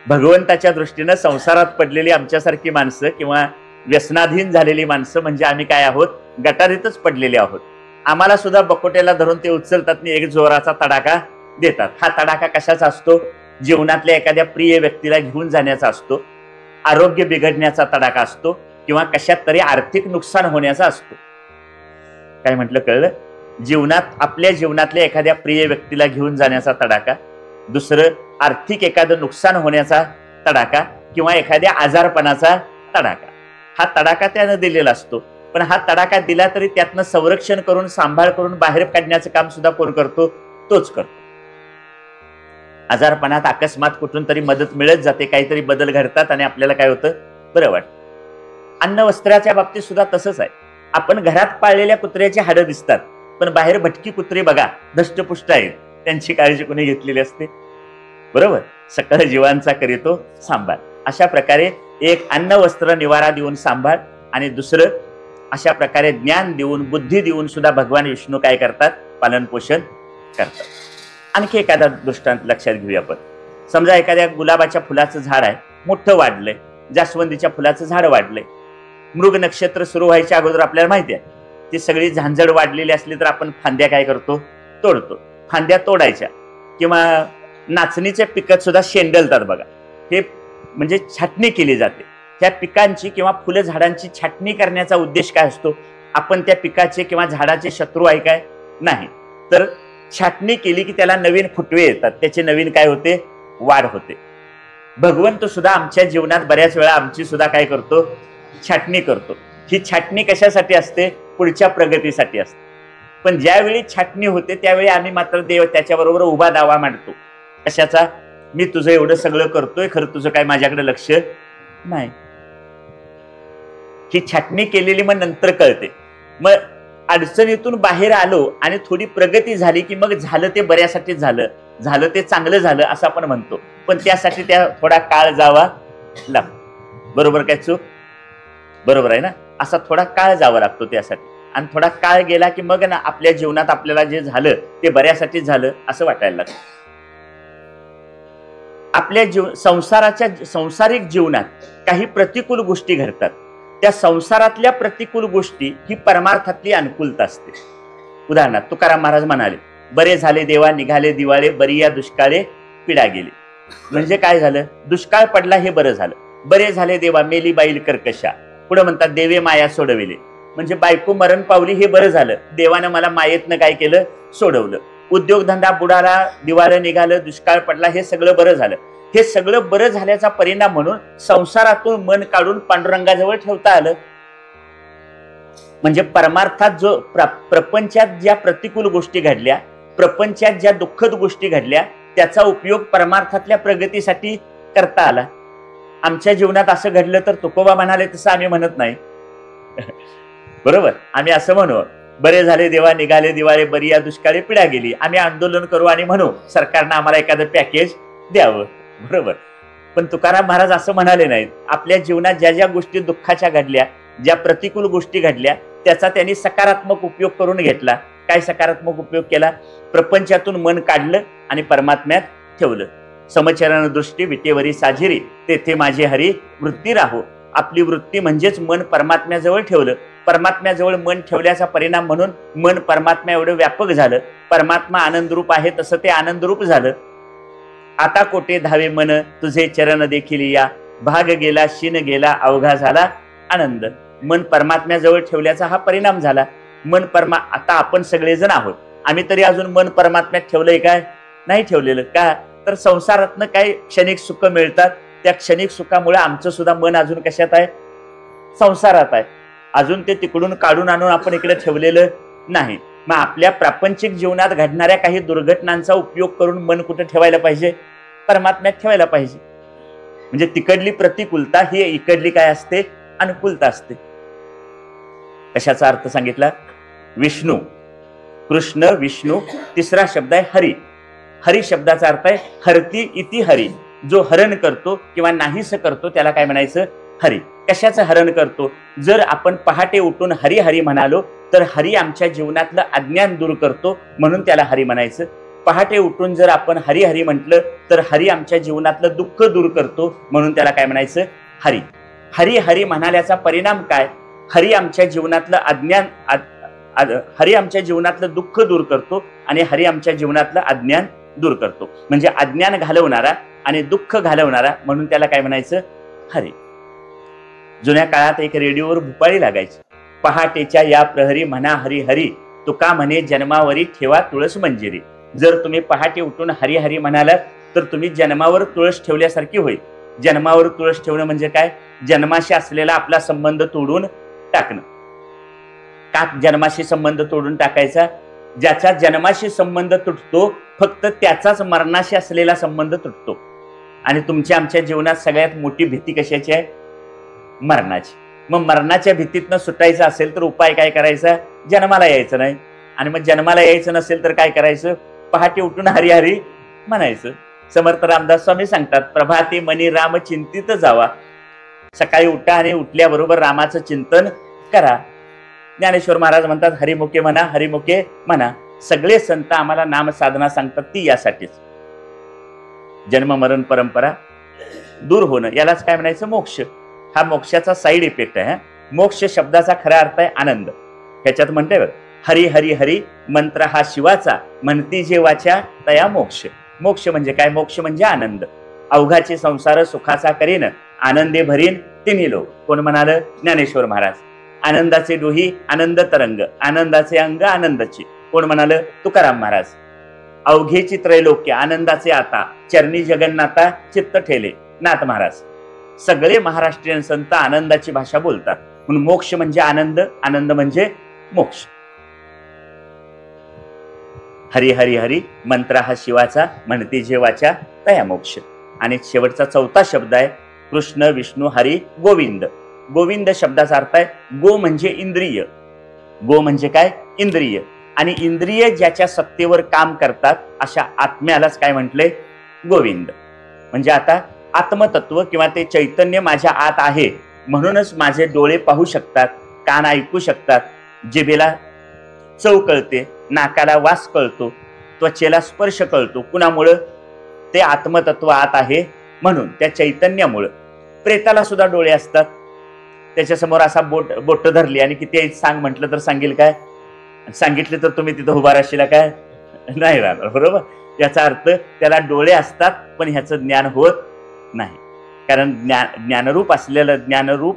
भगवंताच्या दृष्टीनं संसारात पडलेली आमच्यासारखी माणसं किंवा व्यसनाधीन झालेली माणसं म्हणजे आम्ही काय आहोत, गटारीतच पडलेले आहोत. आम्हाला सुद्धा बकोट्याला धरून ते उचलतात आणि एक जोराचा तडाखा देतात. हा तडाखा कशाचा असतो? जीवनातल्या एखाद्या प्रिय व्यक्तीला घेऊन जाण्याचा असतो, आरोग्य बिघडण्याचा तडाखा असतो, किंवा कशात तरी आर्थिक नुकसान होण्याचा असतो. काय म्हटलं कळलं? आपल्या जीवनातल्या एखाद्या प्रिय व्यक्तीला घेऊन जाण्याचा तडाखा, दुसरं आर्थिक एखादं नुकसान होण्याचा तडाखा, किंवा एखाद्या आजारपणाचा तडाखा. हा तडाखा त्यानं दिलेला असतो. पण हा तडाखा दिला तरी त्यातनं संरक्षण करून सांभाळ करून बाहेर काढण्याचं काम सुद्धा कोण करतो? तोच करतो. आजारपणात अकस्मात कुठून तरी मदत मिळत जाते, काहीतरी बदल घडतात आणि आपल्याला काय होतं? बरं वाटतं. अन्न वस्त्राच्या बाबतीत सुद्धा तसंच आहे. आपण घरात पाळलेल्या कुत्र्याची हाडं दिसतात, पण बाहेर भटकी कुत्री बघा धष्टपुष्ट आहेत, त्यांची काळजी कोणी घेतलेली असते? बरोबर. सकळ जीवांचा करीतो सांभाळ. अशा प्रकारे एक अन्न वस्त्र निवारा देऊन सांभाळ, आणि दुसरं अशा प्रकारे ज्ञान देऊन बुद्धी देऊन सुद्धा भगवान विष्णू काय करतात? पालन पोषण करतात. आणखी एखादा दृष्टांत लक्षात घेऊया आपण. समजा एखाद्या गुलाबाच्या फुलाचं झाड आहे, मोठं वाढलंय, जास्वंदीच्या फुलाचं झाड वाढलंय. मृग नक्षत्र सुरू व्हायच्या अगोदर आपल्याला माहिती आहे, ती सगळी झांजड वाढलेली असली तर आपण फांद्या काय करतो? तोडतो. फांद्या तोडायच्या. किंवा नाचणीच्या पिकात सुद्धा शेंडलतात बघा, हे म्हणजे छाटणी केली जाते. त्या पिकांची किंवा फुलं झाडांची छाटणी करण्याचा उद्देश काय असतो? आपण त्या पिकाचे किंवा झाडाचे शत्रू आहे काय? नाही. तर छाटणी केली की त्याला नवीन फुटवे येतात, त्याचे नवीन काय होते? वाढ होते. भगवंत सुद्धा आमच्या जीवनात बऱ्याच वेळा आमची सुद्धा काय करतो? छाटणी करतो. ही छाटणी कशासाठी असते? पुढच्या प्रगतीसाठी असते. पण ज्यावेळी छाटणी होते त्यावेळी आम्ही मात्र देव त्याच्याबरोबर उभा दावा मांडतो. कशाचा? मी तुझं एवढं सगळं करतोय, खरं तुझं काय माझ्याकडे लक्ष नाही. ही छाटणी केलेली मग नंतर कळते. मग अडचणीतून बाहेर आलो आणि थोडी प्रगती झाली की मग झालं ते बऱ्यासाठी झालं ते चांगलं झालं असं आपण म्हणतो. पण त्यासाठी त्या थोडा काळ जावा लागतो. बरोबर काय चूक? बरोबर आहे ना? असा थोडा काळ जावा लागतो त्यासाठी. आणि थोडा काळ गेला की मग ना आपल्या जीवनात आपल्याला जे झालं ते बऱ्यासाठी झालं असं वाटायला लागतं. आपल्या संसारिक जीवनात काही प्रतिकूल गोष्टी घडतात. त्या संसारातल्या प्रतिकूल गोष्टी ही परमार्थातली अनुकूलता असते. उदाहरणार्थ तुकाराम महाराज म्हणाले, बरे झाले देवा निघाले दिवाळे, बरी या दुष्काळे पिढा गेली. म्हणजे काय झालं? दुष्काळ पडला हे बरं झालं. बरे झाले देवा मेली बाईल कर्कशा. पुढे म्हणतात देवे माया सोडविले. म्हणजे बायको मरण पावली हे बरं झालं, देवानं मला मायेतनं काय केलं? सोडवलं. उद्योगधंदा बुडाला, दिवाळं निघालं, दुष्काळ पडला, हे सगळं बरं झालं. हे सगळं बरं झाल्याचा परिणाम म्हणून संसारातून मन काढून पांडुरंगाजवळ ठेवता आलं. म्हणजे परमार्थात जो प्रपंचात ज्या प्रतिकूल गोष्टी घडल्या, प्रपंचात ज्या दुःखद गोष्टी घडल्या, त्याचा उपयोग परमार्थातल्या प्रगतीसाठी करता आला. आमच्या जीवनात असं घडलं तर तुकोबा म्हणाले तसं आम्ही म्हणत नाही. बरोबर. आम्ही असं म्हणू, बरे झाले देवा निघाले दिवाळे, बरी या दुष्काळी पिढा गेली. आम्ही आंदोलन करू आणि म्हणू सरकारनं आम्हाला एखादं पॅकेज द्यावं. बरोबर. पण तुकाराम महाराज असं म्हणाले नाहीत. आपल्या जीवनात ज्या ज्या गोष्टी दुःखाच्या घडल्या, ज्या प्रतिकूल गोष्टी घडल्या, त्याचा त्यांनी सकारात्मक उपयोग करून घेतला. काय सकारात्मक उपयोग केला? प्रपंचातून मन काढलं आणि परमात्म्यात ठेवलं. समचरण दृष्टी विटेवरी साजिरी, तेथे माझे हरी वृत्ती राहो. आपली वृत्ती म्हणजेच मन परमात्म्याजवळ ठेवलं. परमात्म्याजवळ मन ठेवल्याचा परिणाम म्हणून मन परमात्म्या एवढं व्यापक झालं. परमात्मा आनंदरूप आहे तसं ते आनंदरूप झालं. आता कोठे धावे मन तुझे चरण देखील या, भाग गेला शिन गेला अवघा झाला आनंद. मन परमात्म्याजवळ ठेवल्याचा हा परिणाम झाला. आता आपण सगळेजण आहोत, आम्ही तरी अजून मन परमात्म्यात ठेवलंय काय? नाही ठेवलेलं. का? तर संसारातनं काही क्षणिक सुख मिळतात, त्या क्षणिक सुखामुळे आमचं सुद्धा मन अजून कशात आहे? संसारात आहे. अजून ते तिकडून काढून आणून आपण इकडे ठेवलेलं नाही. मग आपल्या प्रापंचिक जीवनात घडणाऱ्या काही दुर्घटनांचा उपयोग करून मन कुठे ठेवायला पाहिजे? परमात्म्यात ठेवायला पाहिजे. म्हणजे तिकडली प्रतिकूलता ही इकडली काय असते? अनुकूलता असते. कशाचा अर्थ सांगितला? विष्णू, कृष्ण, विष्णू. तिसरा शब्द आहे हरी. हरी शब्दाचा अर्थ आहे हरती इति हरी. जो हरण करतो किंवा नाहीस करतो त्याला काय म्हणायचं? हरी. कशाचं हरण करतो? जर आपण पहाटे उठून हरी हरी म्हणालो तर हरी आमच्या जीवनातलं अज्ञान दूर करतो, म्हणून त्याला हरी म्हणायचं. पहाटे उठून जर आपण हरी हरी म्हटलं तर हरी आमच्या जीवनातलं दुःख दूर करतो, म्हणून त्याला काय म्हणायचं? हरी. हरी हरी म्हणाल्याचा परिणाम काय? हरी आमच्या जीवनातलं हरी आमच्या जीवनातलं दुःख दूर करतो आणि हरी आमच्या जीवनातलं अज्ञान दूर करतो. म्हणजे अज्ञान घालवणारा आणि दुःख घालवणारा, म्हणून त्याला काय म्हणायचं? हरी. जुन्या काळात एक रेडिओवर भुपाळी लागायची. पहाटेच्या या प्रहरी म्हणा हरी हरी, तुका म्हणे जन्मावरी ठेवा तुळस मंजिरी. जर तुम्ही पहाटे उठून हरी हरी म्हणालात तर तुम्ही जन्मावर तुळस ठेवल्यासारखी होईल. जन्मावर तुळस ठेवणं म्हणजे काय? जन्माशी असलेला आपला संबंध तोडून टाकणं. का जन्माशी संबंध तोडून टाकायचा? ज्याचा जन्माशी संबंध तुटतो फक्त त्याचाच मरणाशी असलेला संबंध तुटतो. आणि तुमच्या आमच्या जीवनात सगळ्यात मोठी भीती कशाची आहे? मरणाची. मग मरणाच्या भीतीतनं सुटायचं असेल तर उपाय काय करायचा? जन्माला यायचं नाही. आणि मग जन्माला यायचं नसेल तर काय करायचं? पहाटे उठून हरी हरी म्हणायचं. समर्थ रामदास स्वामी सांगतात, प्रभाते मनी राम चिंतित जावा. सकाळी उठा आणि उठल्याबरोबर रामाचं चिंतन करा. ज्ञानेश्वर महाराज म्हणतात, हरिमुखे म्हणा हरिमुखे म्हणा. सगळे संत आम्हाला नाम साधना सांगतात ती यासाठीच. जन्म मरण परंपरा दूर होणं, यालाच काय म्हणायचं? मोक्ष. हा मोक्षाचा साईड इफेक्ट आहे. मोक्ष शब्दाचा खरा अर्थ आहे आनंद. ह्याच्यात म्हणते बघ, हरी हरी हरी मंत्र हा शिवाचा, म्हणती जेवाच्या तया मोक्ष. मोक्ष म्हणजे काय? मोक्ष म्हणजे आनंद. अवघाचे संसार सुखाचा करीन, आनंदे भरीन तिन्ही लोक. कोण म्हणाल? ज्ञानेश्वर महाराज. आनंदाचे डोही आनंद तरंग, आनंदाचे अंग आनंदाची. कोण म्हणाल? तुकाराम महाराज. अवघेची त्रैलोक्य, आनंदाचे आता, चरणी जगन्नाथा चित्त ठेले, नाथ महाराज. सगळे महाराष्ट्रीयन संत आनंदाची भाषा बोलतात. म्हणून मोक्ष म्हणजे आनंद, आनंद म्हणजे मोक्ष. हरी हरी हरी मंत्र हा शिवाचा, म्हणती जेवाच्या तया मोक्ष. आणि शेवटचा चौथा शब्द आहे कृष्ण विष्णू हरी गोविंद. गोविंद शब्दाचा अर्थ आहे गो म्हणजे इंद्रिय. गो म्हणजे काय? इंद्रिय. आणि इंद्रिय ज्याच्या सत्तेवर काम करतात अशा आत्म्यालाच काय म्हटले? गोविंद. म्हणजे आता आत्मतत्व किंवा ते चैतन्य माझ्या आत आहे, म्हणूनच माझे डोळे पाहू शकतात, कान ऐकू शकतात, जिभेला चव कळते, नाकाला वास कळतो, त्वचेला स्पर्श कळतो. कुणामुळं? ते आत्मतत्व आत आहे म्हणून, त्या चैतन्यामुळं. प्रेताला सुद्धा डोळे असतात. त्याच्यासमोर असा बोट धरली आणि किती सांग म्हटलं तर सांगेल काय? सांगितले तर तुम्ही तिथं उभा राहशील काय? नाही राहणार. बरोबर. याचा अर्थ त्याला डोळे असतात पण ह्याचं ज्ञान होत नाही. कारण ज्ञानरूप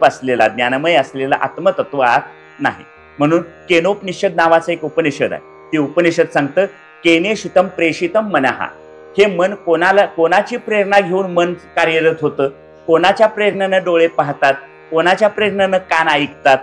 असलेला ज्ञानमय असलेला आत्मतत्व आत नाही. म्हणून केनोपनिषद नावाचं एक उपनिषद आहे. ते उपनिषद सांगतं केनेशितम प्रेषितम मनहा. हे मन कोणाची प्रेरणा घेऊन मन कार्यरत होतं? कोणाच्या प्रेरणेनं डोळे पाहतात? कोणाच्या प्रेरणेनं कान ऐकतात?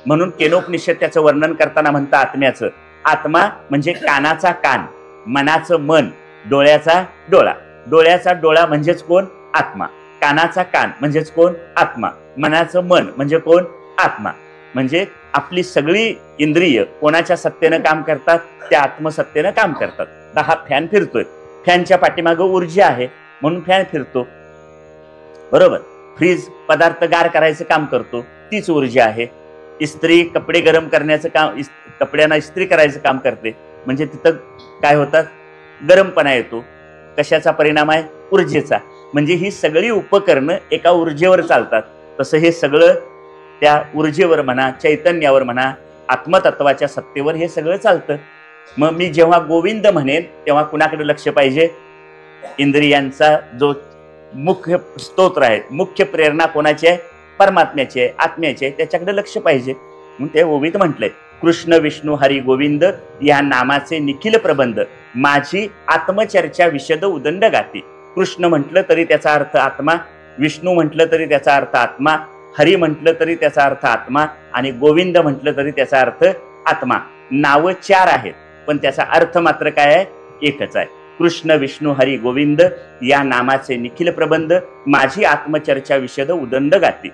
म्हणून केनोपनिषद त्याचं वर्णन करताना म्हणतं आत्म्याचं. आत्मा म्हणजे कानाचा कान, मनाचं मन, डोळ्याचा डोळा. डोळ्याचा डोळा म्हणजेच कोण? आत्मा. कानाचा कान म्हणजेच कोण? आत्मा. मनाचं मन म्हणजे कोण? आत्मा. म्हणजे आपली सगळी इंद्रिय कोणाच्या सत्तेनं काम करतात? त्या आत्मसत्तेनं काम करतात. तर हा फॅन फिरतोय, फॅनच्या पाठीमागे ऊर्जा आहे म्हणून फॅन फिरतो. बरोबर. फ्रीज पदार्थ गार करायचं काम करतो, तीच ऊर्जा आहे. इस्त्री कपडे गरम करण्याचं काम, कपड्यांना इस्त्री करायचं काम करते, म्हणजे तिथं काय होतात? गरमपणा येतो. कशाचा परिणाम आहे? ऊर्जेचा. म्हणजे ही सगळी उपकरणं एका ऊर्जेवर चालतात. तसं हे सगळं त्या ऊर्जेवर म्हणा, चैतन्यावर म्हणा, आत्मतत्वाच्या सत्तेवर हे सगळं चालतं. मग मी जेव्हा गोविंद म्हणेन तेव्हा कुणाकडे लक्ष पाहिजे? इंद्रियांचा जो मुख्य स्तोत्र आहे, मुख्य प्रेरणा कोणाची आहे? परमात्म्याची आहे, आत्म्याची आहे. त्याच्याकडे लक्ष पाहिजे. म्हणून ते ओवीत म्हटलंय कृष्ण विष्णू हरी गोविंद या नामाचे निखिल प्रबंध, माझी आत्मचर्चा विशद उदंड गाती. कृष्ण म्हटलं तरी त्याचा अर्थ आत्मा, विष्णू म्हटलं तरी त्याचा अर्थ आत्मा, हरी म्हटलं तरी त्याचा अर्थ आत्मा, आणि गोविंद म्हटलं तरी त्याचा अर्थ आत्मा. नावं 4 आहेत पण त्याचा अर्थ मात्र काय आहे? एकच आहे. कृष्ण विष्णू हरी गोविंद या नामाचे निखिल प्रबंध, माझी आत्मचर्चा विशद उदंड गाती.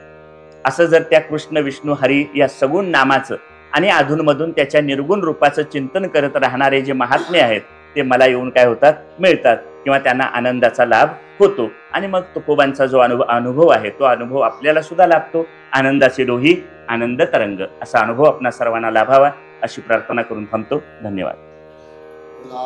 असं जर त्या कृष्ण विष्णू हरी या सगुण नामाचं आणि अधूनमधून त्याच्या निर्गुण रूपाचं चिंतन करत राहणारे जे महात्मे आहेत ते मला येऊन काय होतात? मिळतात, किंवा त्यांना आनंदाचा लाभ होतो. आणि मग तुकोबांचा जो अनुभव आहे तो अनुभव आपल्याला सुद्धा लाभतो. आनंदाचे डोही आनंद तरंग असा अनुभव आपणा सर्वांना लाभावा अशी प्रार्थना करून थांबतो. धन्यवाद. तुला